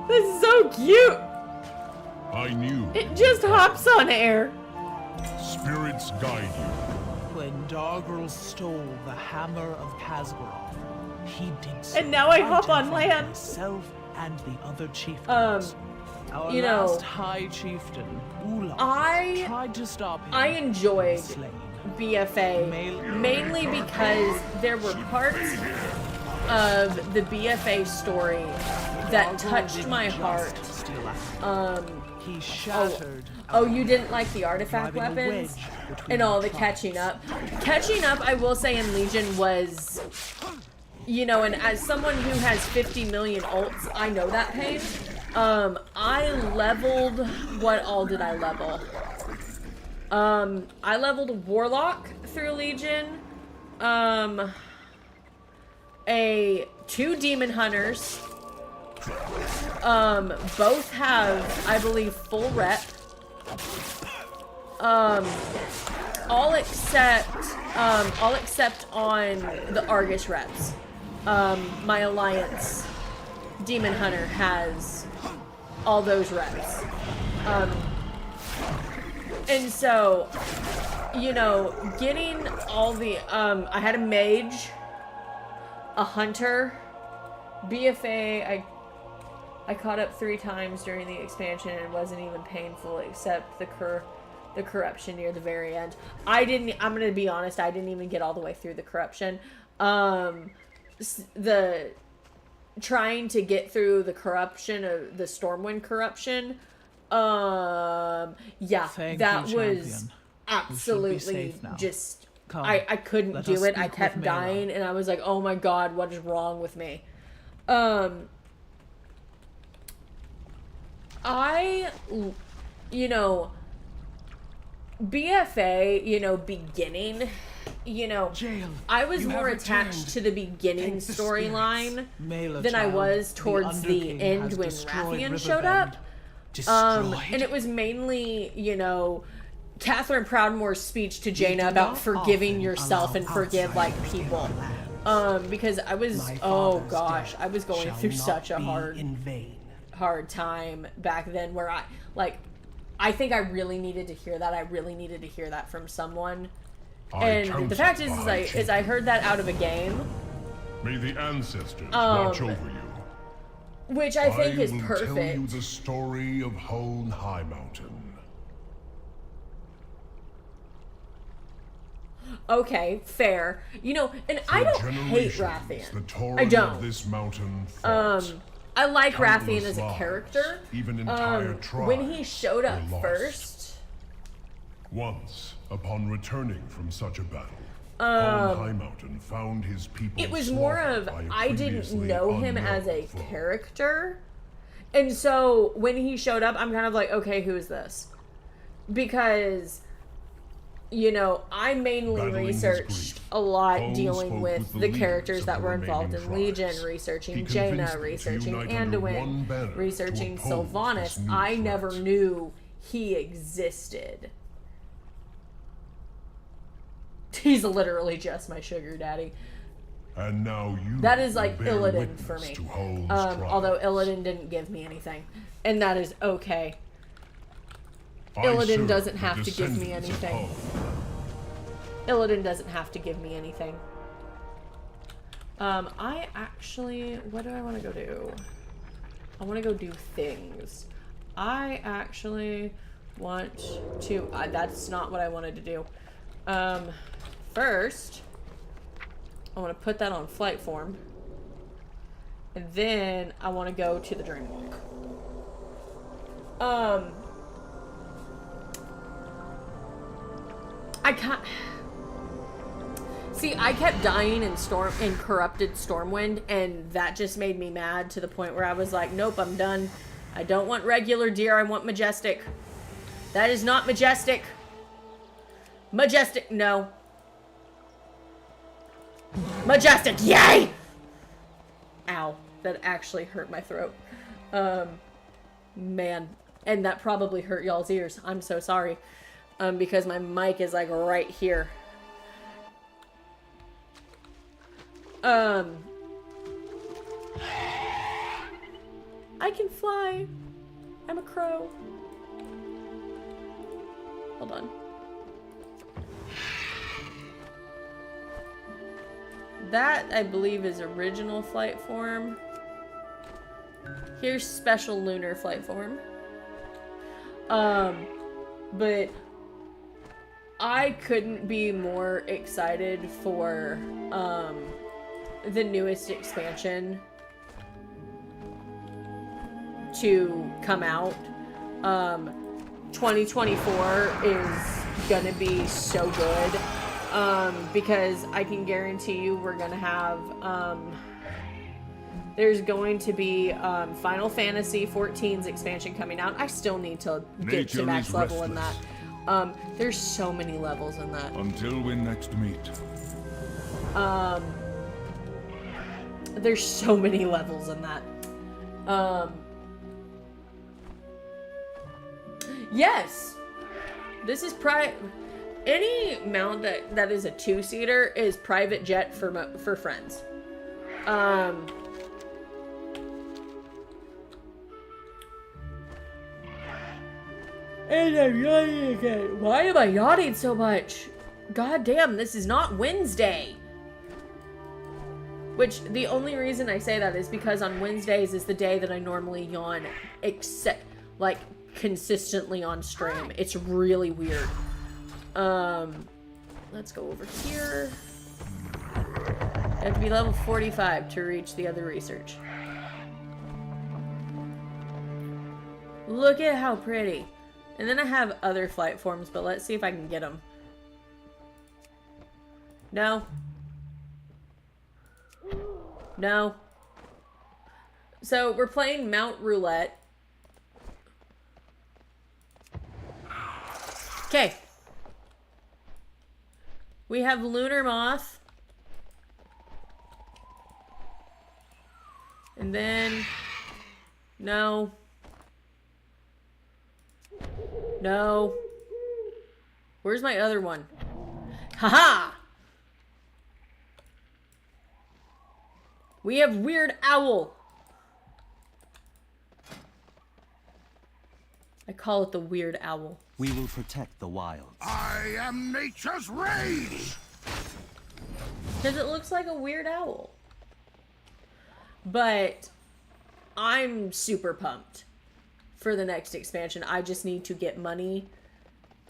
Speaker 1: This is so cute!
Speaker 6: I knew.
Speaker 1: It just hops on air.
Speaker 6: Spirits guide you.
Speaker 8: When Dargrel stole the hammer of Khazgoroth, he did so.
Speaker 1: And now I hop on land.
Speaker 8: Myself and the other chieftains. Our
Speaker 1: you know,
Speaker 8: last High Chieftain, Ulam, tried to stop him.
Speaker 1: I enjoyed BFA mainly because there were parts of the BFA story that touched my heart.
Speaker 8: He shattered.
Speaker 1: Oh, you didn't like the artifact weapons? And all the catching up. Catching up, I will say, in Legion was, you know, and as someone who has 50 million ults, I know that pain. I leveled, what all did I level? I leveled Warlock through Legion, 2 Demon Hunters, both have, I believe, full rep, all except on the Argus reps. My Alliance Demon Hunter has all those reps. And so, you know, getting all the, I had a mage, a hunter, BFA, I caught up 3 times during the expansion and it wasn't even painful except the corruption near the very end. I'm gonna be honest, I didn't even get all the way through the corruption. The trying to get through the corruption of the Stormwind corruption, yeah,
Speaker 8: Thank
Speaker 1: that
Speaker 8: you,
Speaker 1: was
Speaker 8: champion.
Speaker 1: absolutely
Speaker 8: safe now.
Speaker 1: just,
Speaker 8: Come,
Speaker 1: I couldn't
Speaker 8: let
Speaker 1: do
Speaker 8: us
Speaker 1: it. I
Speaker 8: speak
Speaker 1: kept
Speaker 8: with Mela.
Speaker 1: dying and I was like, oh my god, what is wrong with me? You know, BFA, you know, beginning, you know, I was more attached to the beginning storyline
Speaker 8: Mela,
Speaker 1: than I
Speaker 8: child,
Speaker 1: was towards the
Speaker 8: Underking
Speaker 1: end
Speaker 8: has
Speaker 1: when
Speaker 8: destroyed
Speaker 1: Rathian showed up.
Speaker 8: Destroyed.
Speaker 1: And it was mainly, you know, Catherine Proudmoore's speech to Jaina
Speaker 11: do
Speaker 1: about
Speaker 11: not
Speaker 1: forgiving
Speaker 11: often
Speaker 1: yourself and
Speaker 11: allow
Speaker 1: forgive like
Speaker 11: outsiders in
Speaker 1: people.
Speaker 11: our lands.
Speaker 1: Because I was,
Speaker 11: My
Speaker 1: oh
Speaker 11: father's
Speaker 1: gosh,
Speaker 11: death
Speaker 1: I was going
Speaker 11: shall
Speaker 1: through
Speaker 11: not
Speaker 1: such a
Speaker 11: be
Speaker 1: hard
Speaker 11: in vain.
Speaker 1: time back then where I think I really needed to hear that. I really needed to hear that from someone. And the fact is I heard that out of a game,
Speaker 6: May the ancestors watch over you.
Speaker 1: which I think is
Speaker 6: will tell you
Speaker 1: perfect.
Speaker 6: the story of Hone High Mountain.
Speaker 1: Okay, fair. You know, and I
Speaker 6: For
Speaker 1: don't hate
Speaker 6: generations, the
Speaker 1: Rathian.
Speaker 6: Tauren
Speaker 1: I don't.
Speaker 6: of this mountain fought.
Speaker 1: I like Rathian
Speaker 6: Countless
Speaker 1: as a
Speaker 6: lives,
Speaker 1: character.
Speaker 6: even entire
Speaker 1: When he
Speaker 6: tribes
Speaker 1: showed up
Speaker 6: were lost.
Speaker 1: first,
Speaker 6: Once, upon returning from such a battle, Hone High Mountain found his people
Speaker 1: it was more of
Speaker 6: slaughtered by a
Speaker 1: I didn't
Speaker 6: previously
Speaker 1: know him
Speaker 6: unknown
Speaker 1: as a
Speaker 6: foe.
Speaker 1: character. And so when he showed up, I'm kind of like, okay, who is this? Because, you know, I mainly
Speaker 6: Battling his
Speaker 1: researched
Speaker 6: grief,
Speaker 1: a lot
Speaker 6: Hone
Speaker 1: dealing
Speaker 6: spoke
Speaker 1: with
Speaker 6: with the
Speaker 1: the
Speaker 6: leaders
Speaker 1: characters
Speaker 6: of
Speaker 1: that
Speaker 6: the
Speaker 1: were involved in
Speaker 6: remaining
Speaker 1: Legion,
Speaker 6: tribes.
Speaker 1: researching
Speaker 6: He
Speaker 1: Jaina,
Speaker 6: convinced them to
Speaker 1: researching
Speaker 6: unite under one
Speaker 1: Anduin,
Speaker 6: banner to
Speaker 1: researching
Speaker 6: oppose
Speaker 1: Sylvanas.
Speaker 6: this new
Speaker 1: I never
Speaker 6: threat.
Speaker 1: knew he existed. He's literally just my sugar daddy.
Speaker 6: And now you
Speaker 1: That is
Speaker 6: will
Speaker 1: like
Speaker 6: bear
Speaker 1: Illidan for
Speaker 6: witness
Speaker 1: me.
Speaker 6: to Hone's
Speaker 1: Although
Speaker 6: trials.
Speaker 1: Illidan didn't give me anything. And that is okay.
Speaker 6: I
Speaker 1: Illidan
Speaker 6: serve
Speaker 1: doesn't
Speaker 6: the
Speaker 1: have to give me
Speaker 6: descendants of
Speaker 1: anything.
Speaker 6: Hone.
Speaker 1: Illidan doesn't have to give me anything. I actually... What do I want to go do? I want to go do things. I actually want to... that's not what I wanted to do. First, I want to put that on flight form. And then I want to go to the Dreamwalk. I can't... See, I kept dying in corrupted Stormwind, and that just made me mad to the point where I was like, nope, I'm done. I don't want regular deer, I want majestic. That is not majestic. Majestic, no. Majestic, yay! Ow, that actually hurt my throat. Man, and that probably hurt y'all's ears. I'm so sorry. Because my mic is like right here. I can fly. I'm a crow. Hold on. That, I believe, is original flight form. Here's special lunar flight form. But I couldn't be more excited for, the newest expansion to come out. 2024 is gonna be so good. Because I can guarantee you we're gonna have, there's going to be Final Fantasy XIV's expansion coming out. I still need to get to
Speaker 6: Nature
Speaker 1: max
Speaker 6: is
Speaker 1: level in
Speaker 6: restless.
Speaker 1: that. There's so many levels in that.
Speaker 6: Until we next meet.
Speaker 1: There's so many levels in that. Yes! This is any mount that is a two-seater is private jet for friends. And I'm yawning again. Why am I yawning so much? God damn, this is not Wednesday. Which, the only reason I say that is because on Wednesdays is the day that I normally yawn, except, like, consistently on stream. It's really weird. Let's go over here. You have to be level 45 to reach the other research. Look at how pretty. And then I have other flight forms, but let's see if I can get them. No. No. So we're playing Mount Roulette. Okay. We have Lunar Moth. And then... No. No. Where's my other one? Haha! We have Weird Owl. I call it the Weird Owl.
Speaker 9: We will protect the wilds.
Speaker 10: I am nature's rage!
Speaker 1: Because it looks like a weird owl. But I'm super pumped for the next expansion. I just need to get money.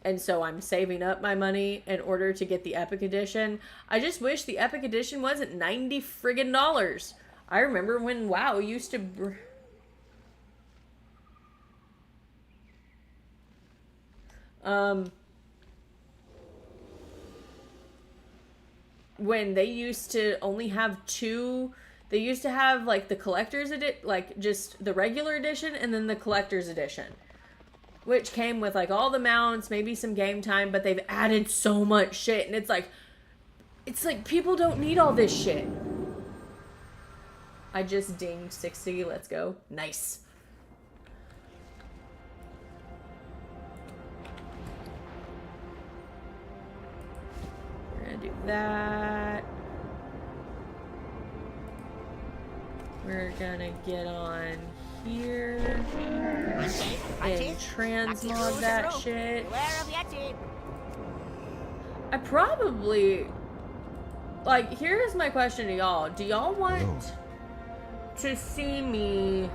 Speaker 1: And so I'm saving up my money in order to get the Epic Edition. I just wish the Epic Edition wasn't $90 friggin'. I remember when WoW used to... when they used to only have two... They used to have, like, the collector's edition, like, just the regular edition, and then the collector's edition. Which came with, like, all the mounts, maybe some game time, but they've added so much shit, and it's like, people don't need all this shit. I just dinged 60, let's go. Nice. We're gonna do that. We're gonna get on here and transmog that shit. I probably... Like, here's my question to y'all. Do y'all want to see me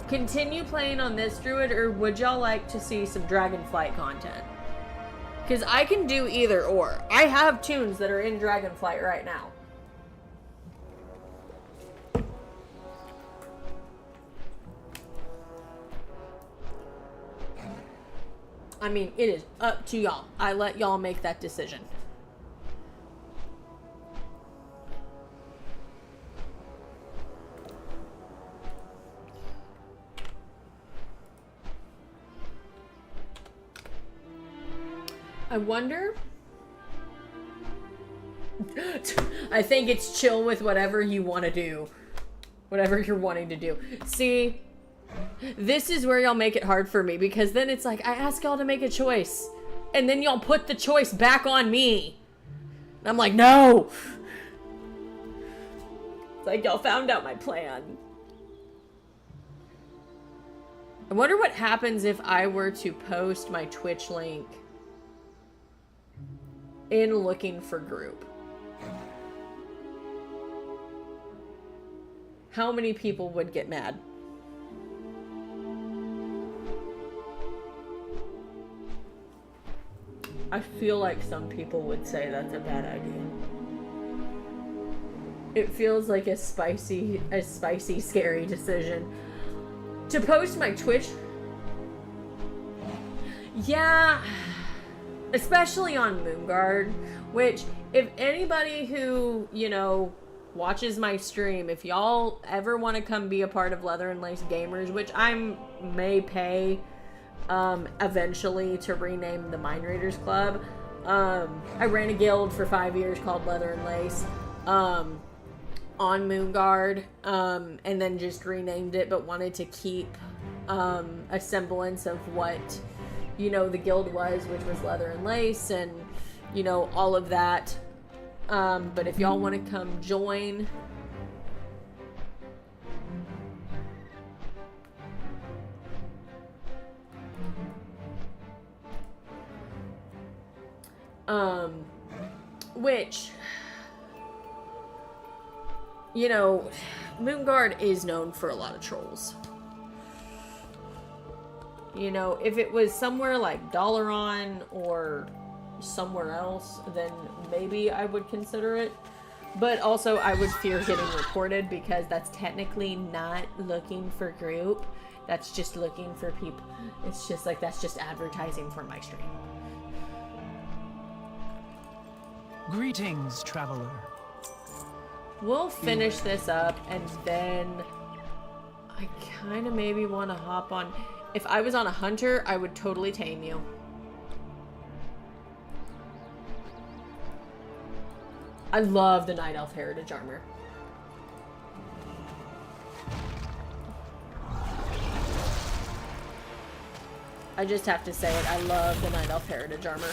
Speaker 1: continue playing on this druid, or would y'all like to see some Dragonflight content? Because I can do either or. I have tunes that are in Dragonflight right now. I mean, it is up to y'all. I let y'all make that decision. I wonder... I think it's chill with whatever you want to do. Whatever you're wanting to do. See... This is where y'all make it hard for me, because then it's like, I ask y'all to make a choice, and then y'all put the choice back on me. And I'm like, no! It's like, y'all found out my plan. I wonder what happens if I were to post my Twitch link in looking for group. How many people would get mad? I feel like some people would say that's a bad idea. It feels like a spicy, scary decision. To post my Twitch? Yeah. Especially on Moonguard, which, if anybody who, you know, watches my stream, if y'all ever want to come be a part of Leather and Lace Gamers, which I may pay... eventually to rename the Mind Raiders Club. I ran a guild for 5 years called Leather and Lace on Moonguard, and then just renamed it, but wanted to keep a semblance of what, you know, the guild was, which was Leather and Lace, and, you know, all of that. But if y'all want to come join... Which, you know, Moonguard is known for a lot of trolls. You know, if it was somewhere like Dalaran or somewhere else, then maybe I would consider it. But also, I would fear getting reported because that's technically not looking for group. That's just looking for people. It's just like, that's just advertising for my stream.
Speaker 8: Greetings, traveler.
Speaker 1: We'll finish this up, and then I kind of maybe want to hop on. If I was on a hunter, I would totally tame you. I love the Night Elf Heritage Armor. I just have to say it. I love the Night Elf Heritage Armor.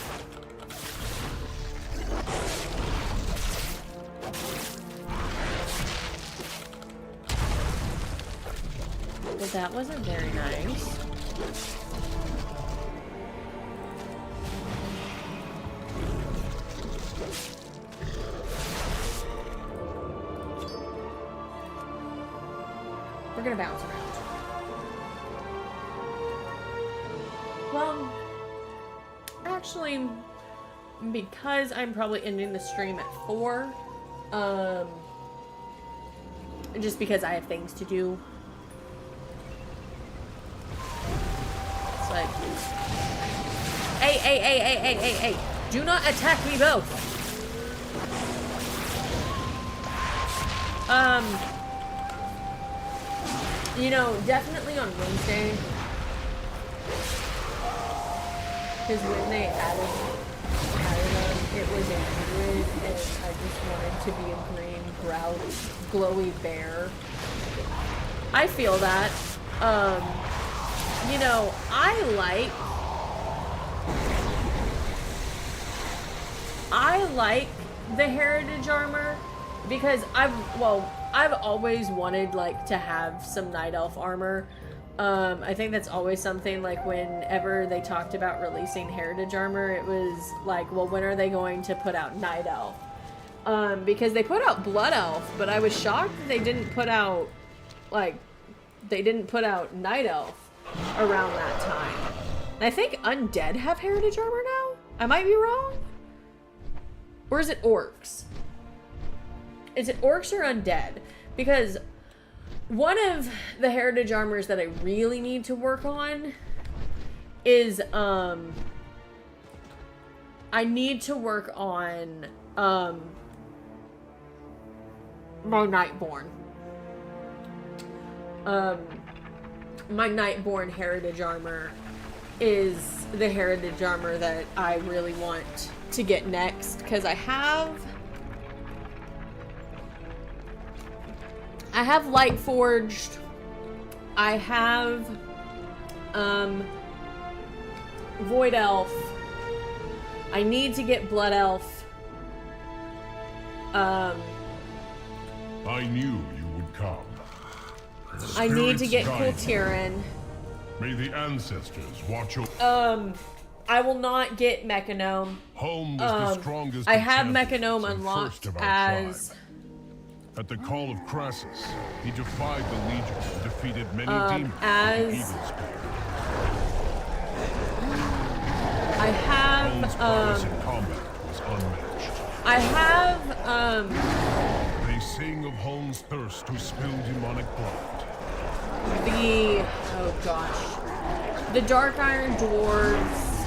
Speaker 1: But that wasn't very nice. We're gonna bounce around. Well, actually, because I'm probably ending the stream at 4, just because I have things to do. It's like, hey, do not attack me both. You know, definitely on Wednesday, because when they added them, it was a druid, and I just wanted to be a green, glowy bear. I feel that. You know, I like the heritage armor because I've always wanted like to have some night elf armor. I think that's always something, like whenever they talked about releasing heritage armor, it was like, well, when are they going to put out night elf? Because they put out blood elf, but I was shocked that they didn't put out night elf around that time. And I think undead have heritage armor now? I might be wrong. Or is it orcs? Is it orcs or undead? Because one of the heritage armors that I really need to work on is, I need to work on, my Nightborn. My Nightborn heritage armor is the heritage armor that I really want to get next, because I have Light Forged. I have Void Elf. I need to get Blood Elf.
Speaker 6: I knew you would come.
Speaker 1: I need to get
Speaker 6: Spirits guide you.
Speaker 1: Kultiran.
Speaker 6: May the ancestors watch over.
Speaker 1: I will not get Mechanome.
Speaker 6: Home was the strongest.
Speaker 1: I have
Speaker 6: of champions
Speaker 1: Mechanome
Speaker 6: and
Speaker 1: unlocked
Speaker 6: first of our
Speaker 1: as
Speaker 6: tribe. At the call of Crassus, he defied the Legion and defeated many demons.
Speaker 1: as
Speaker 6: with Eagle Spear.
Speaker 1: I have
Speaker 6: Home's prowess in combat was unmatched.
Speaker 1: I have
Speaker 6: They sing of Home's thirst to spill demonic blood.
Speaker 1: the Dark Iron Dwarves.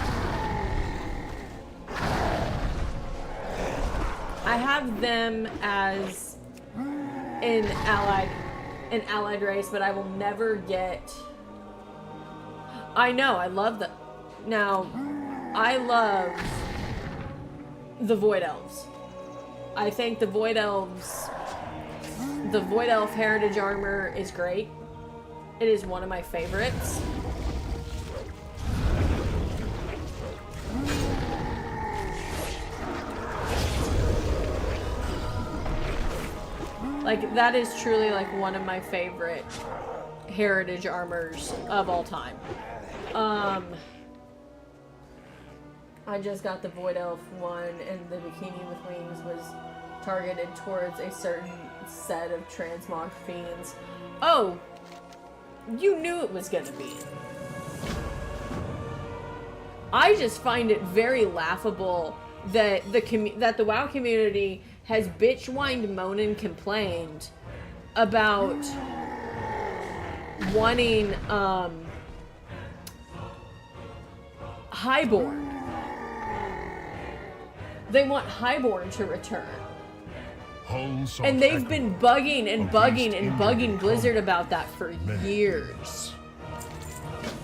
Speaker 1: I have them as an allied race, but I will never get. I know, I love the. Now, I love the Void Elves. I think the Void Elf Heritage Armor is great. It is one of my favorites. Like, that is truly like one of my favorite heritage armors of all time. I just got the Void Elf one, and the Bikini with Wings was targeted towards a certain set of transmog fiends. Oh! You knew it was gonna be. I just find it very laughable that the WoW community has bitch whined, moaned, and complained about wanting Highborn. They want Highborn to return. And they've been bugging and bugging Blizzard about that for years.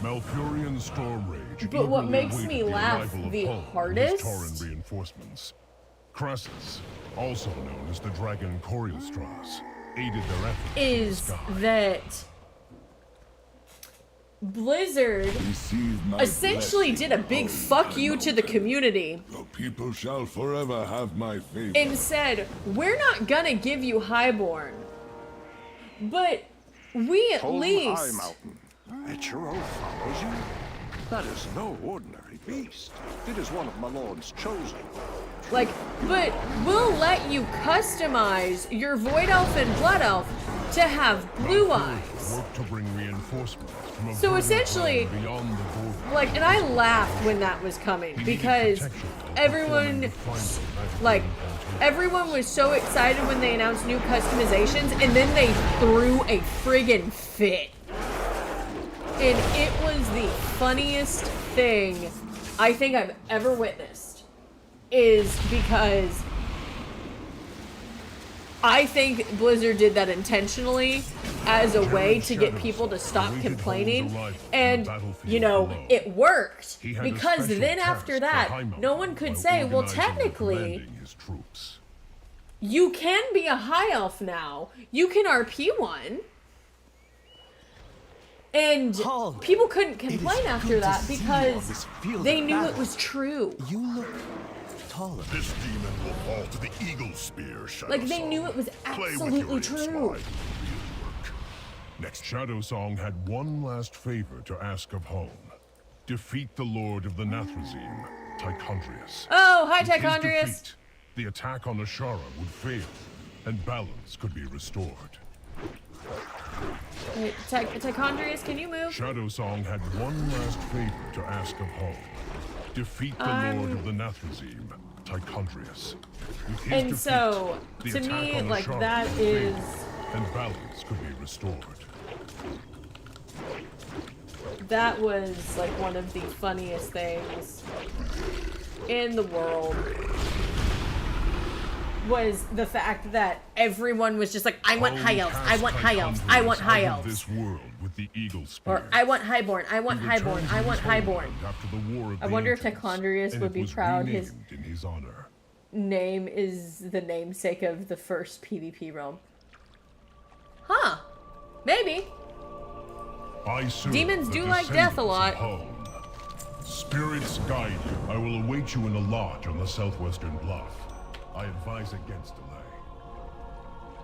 Speaker 6: Malfurion Stormrage.
Speaker 1: But what makes me laugh the hardest
Speaker 6: reinforcements. Crassus, also known as the Dragon Coriostras, aided their efforts
Speaker 1: is that Blizzard essentially did a big fuck you to the community.
Speaker 6: The people shall forever have my favor.
Speaker 1: And said, we're not gonna give you Highborn, but we at least...
Speaker 10: Ichiro follows you? That is no ordinary beast. It is one of my lord's chosen.
Speaker 1: Like, but we'll let you customize your Void Elf and Blood Elf to have blue eyes.
Speaker 6: Work to bring reinforcements from a
Speaker 1: So essentially,
Speaker 6: beyond the border.
Speaker 1: like, and I laughed when that was coming because everyone was so excited when they announced new customizations, and then they threw a friggin' fit. And it was the funniest thing I think I've ever witnessed, is because I think Blizzard did that intentionally as a way to get people to stop complaining, and, you know, it worked, because then after that, no one could say, well, technically, you can be a High Elf now. You can RP one. And people couldn't complain after that because they knew it was true.
Speaker 9: You look taller.
Speaker 6: This demon will fall to the eagle spear, Shadow
Speaker 1: Like, they
Speaker 6: Song.
Speaker 1: knew it was absolutely true.
Speaker 6: Next, Shadow Song had one last favor to ask of home. Defeat the Lord of the Nathrezim, Tichondrius.
Speaker 1: Oh, hi,
Speaker 6: With his
Speaker 1: Tichondrius.
Speaker 6: defeat, the attack on Ashara would fail, and balance could be restored.
Speaker 1: Wait, Tichondrius, can you move?
Speaker 6: Shadow Song had one last favor to ask of home. Defeat the Lord of the Nathrezim, Tichondrius. With his
Speaker 1: And
Speaker 6: defeat,
Speaker 1: so,
Speaker 6: the
Speaker 1: to
Speaker 6: attack
Speaker 1: me,
Speaker 6: on
Speaker 1: like,
Speaker 6: Ashara
Speaker 1: that
Speaker 6: would fail,
Speaker 1: is...
Speaker 6: and balance could be restored.
Speaker 1: That was, like, one of the funniest things in the world. Was the fact that everyone was just like, I want High Elves, I want High Elves, I want High Elves.
Speaker 6: This world with the eagle spear.
Speaker 1: Or, I want Highborn, I want Highborn, I want Highborn.
Speaker 6: After the War of
Speaker 1: I
Speaker 6: the
Speaker 1: wonder if
Speaker 6: Ancients,
Speaker 1: Tichondrius
Speaker 6: and
Speaker 1: would
Speaker 6: it
Speaker 1: be
Speaker 6: was
Speaker 1: proud his
Speaker 6: renamed in his honor.
Speaker 1: name is the namesake of the first PvP realm. Huh. Maybe. Demons do like death a lot.
Speaker 6: Spirits guide you. I will await you in a lodge on the southwestern bluff. I advise against delay.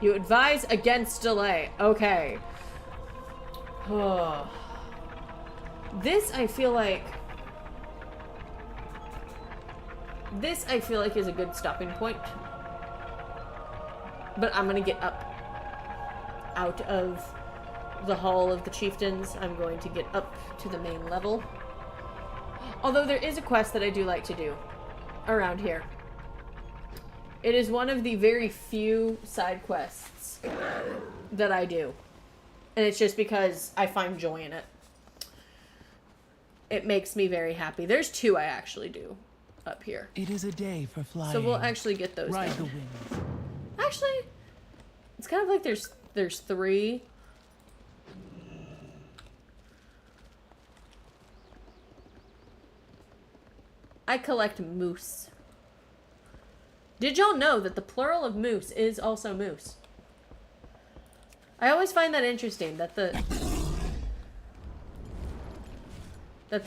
Speaker 1: You advise against delay. Okay. This I feel like is a good stopping point. But I'm gonna get up out of the Hall of the Chieftains. I'm going to get up to the main level. Although there is a quest that I do like to do around here. It is one of the very few side quests that I do. And it's just because I find joy in it. It makes me very happy. There's two I actually do up here.
Speaker 8: It is a day for flying.
Speaker 1: So we'll actually get those
Speaker 8: Ride
Speaker 1: done.
Speaker 8: the winds.
Speaker 1: Actually, it's kind of like there's three. I collect moose. Did y'all know that the plural of moose is also moose? I always find that interesting, that the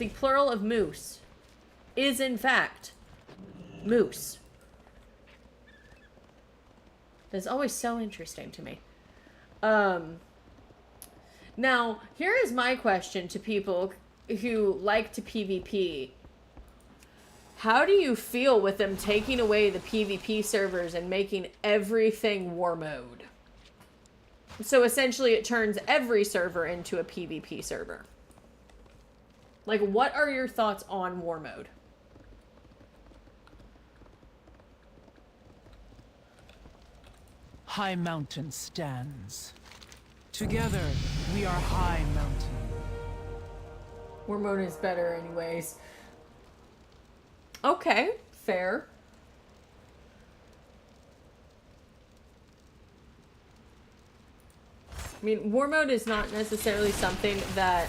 Speaker 1: plural of moose is in fact moose. That's always so interesting to me. Now, here is my question to people who like to PvP. How do you feel with them taking away the PvP servers and making everything war mode? So essentially it turns every server into a PvP server. Like, what are your thoughts on war mode?
Speaker 7: High Mountain stands. Together, we are High Mountain.
Speaker 1: War mode is better anyways. Okay, fair. I mean, war mode is not necessarily something that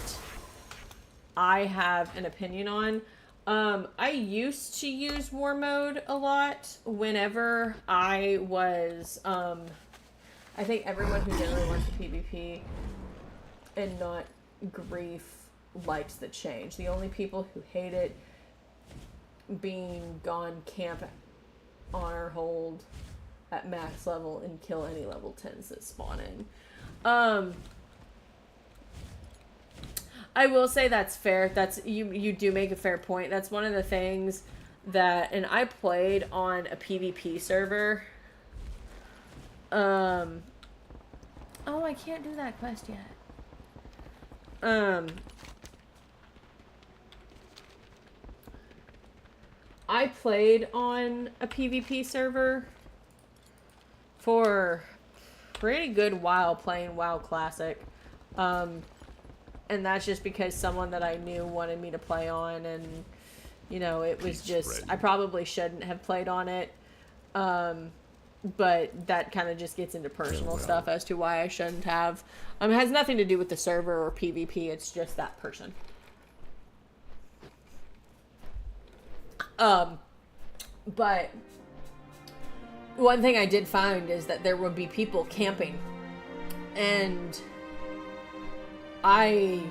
Speaker 1: I have an opinion on. I used to use war mode a lot whenever I was, I think everyone who generally wants to PvP and not grief likes the change. The only people who hate it being gone camp honor hold at max level and kill any level 10s that spawn in. I will say that's fair. That's you do make a fair point. That's one of the things that, and I played on a PvP server. Oh, I can't do that quest yet. I played on a PvP server for a pretty good while playing WoW Classic. And that's just because someone that I knew wanted me to play on, and, you know, it was just, I probably shouldn't have played on it. But that kind of just gets into personal stuff as to why I shouldn't have. It has nothing to do with the server or PvP, it's just that person. But one thing I did find is that there would be people camping, and I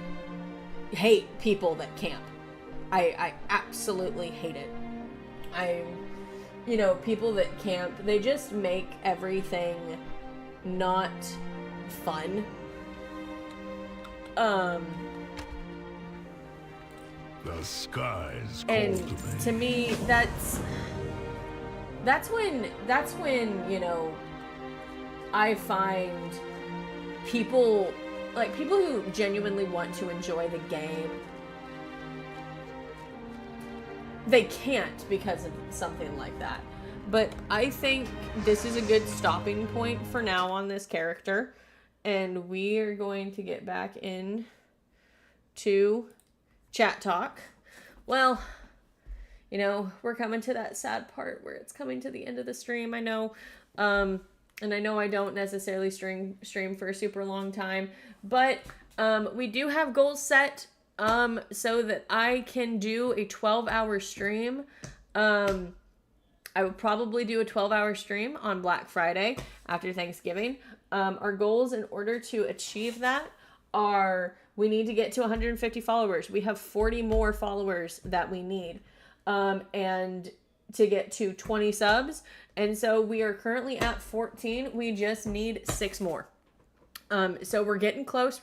Speaker 1: hate people that camp. I absolutely hate it. You know, people that camp, they just make everything not fun.
Speaker 6: The sky's cold
Speaker 1: And
Speaker 6: to me.
Speaker 1: to me, that's when, you know, I find people, like, people who genuinely want to enjoy the game, they can't because of something like that. But I think this is a good stopping point for now on this character, and we are going to get back in to chat talk. Well, you know, we're coming to that sad part where it's coming to the end of the stream, I know. And I know I don't necessarily stream for a super long time, but we do have goals set so that I can do a 12-hour stream. I would probably do a 12-hour stream on Black Friday after Thanksgiving. Our goals in order to achieve that are, we need to get to 150 followers. We have 40 more followers that we need. And to get to 20 subs. And so we are currently at 14. We just need 6 more. So we're getting close.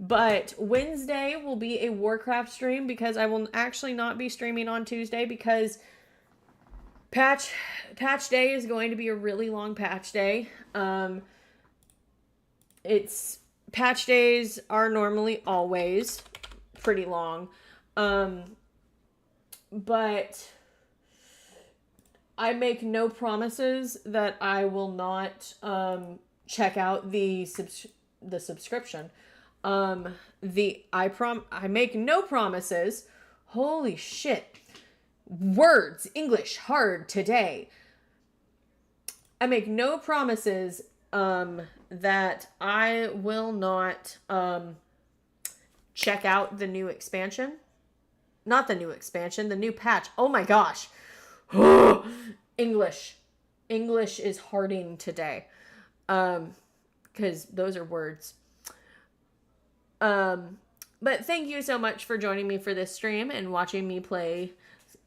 Speaker 1: But Wednesday will be a Warcraft stream because I will actually not be streaming on Tuesday because patch day is going to be a really long patch day. Patch days are normally always pretty long. But I make no promises that I will not check out the subscription. I make no promises. Holy shit. Words, English, hard today. I make no promises that I will not check out the new expansion. Not the new expansion, the new patch. Oh my gosh. English is harding today. Because those are words. But thank you so much for joining me for this stream and watching me play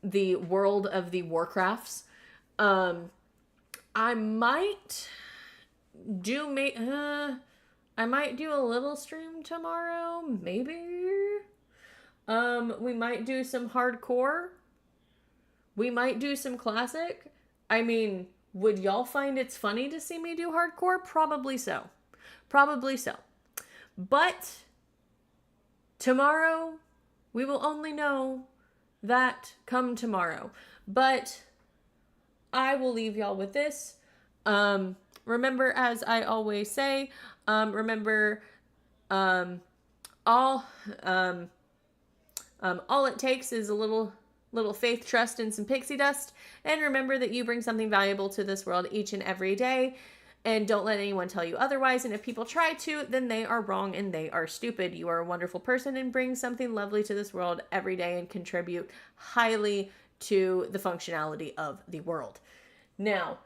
Speaker 1: the World of the Warcrafts. I might do a little stream tomorrow, maybe. We might do some hardcore. We might do some classic. I mean, would y'all find it's funny to see me do hardcore? Probably so. Probably so. But tomorrow, we will only know that come tomorrow. But I will leave y'all with this. Remember, as I always say, remember, all it takes is a little faith, trust, and some pixie dust. And remember that you bring something valuable to this world each and every day. And don't let anyone tell you otherwise. And if people try to, then they are wrong and they are stupid. You are a wonderful person and bring something lovely to this world every day and contribute highly to the functionality of the world. Now,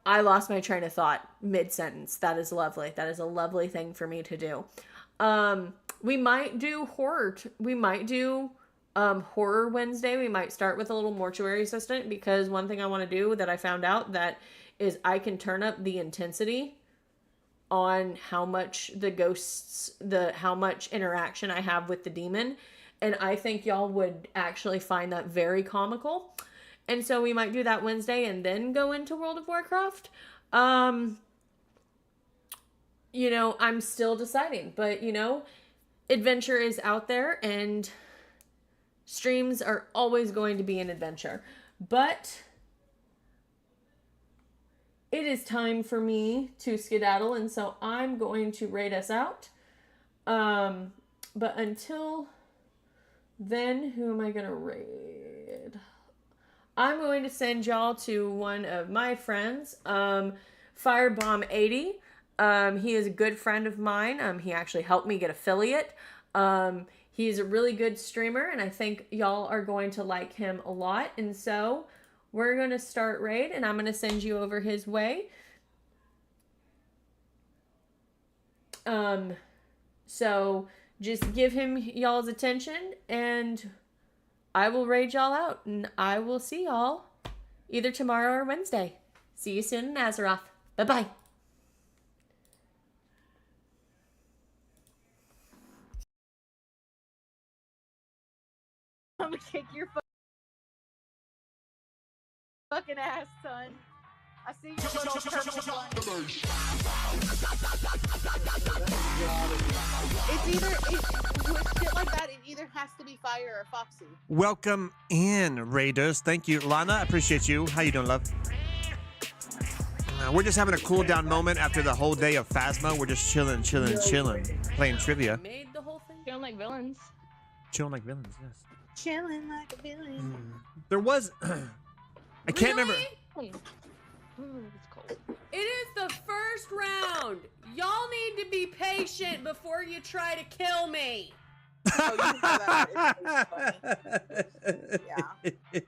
Speaker 1: I lost my train of thought mid-sentence. That is lovely. That is a lovely thing for me to do. We might do horror. We might do Horror Wednesday. We might start with a little mortuary assistant, because one thing I want to do that I found out that is I can turn up the intensity on how much the ghosts, how much interaction I have with the demon. And I think y'all would actually find that very comical. And so we might do that Wednesday and then go into World of Warcraft. You know, I'm still deciding, but you know, adventure is out there and streams are always going to be an adventure. But it is time for me to skedaddle, and so I'm going to raid us out. But until then, who am I going to raid? I'm going to send y'all to one of my friends, Firebomb80. He is a good friend of mine. He actually helped me get affiliate. He's a really good streamer, and I think y'all are going to like him a lot. And so we're going to start raid, and I'm going to send you over his way. So just give him y'all's attention, and I will raid y'all out, and I will see y'all either tomorrow or Wednesday. See you soon in Azeroth. Bye-bye.
Speaker 12: I'm gonna kick your fucking ass, son. I see your little purple blunt. It's either, with shit like that, it either has to be Fire or Foxy.
Speaker 9: Welcome in, Raiders. Thank you. Lana, I appreciate you. How you doing, love? We're just having a cool down moment after the whole day of Phasma. We're just chilling, playing trivia.
Speaker 1: Made the whole thing.
Speaker 12: Feeling like villains.
Speaker 9: Chilling like villains, yes.
Speaker 12: Chilling like a villain.
Speaker 9: There was... I can't remember...
Speaker 12: It's cold.
Speaker 1: It is the first round. Y'all need to be patient before you try to kill me.
Speaker 12: Oh, you can do that. It's funny. Yeah.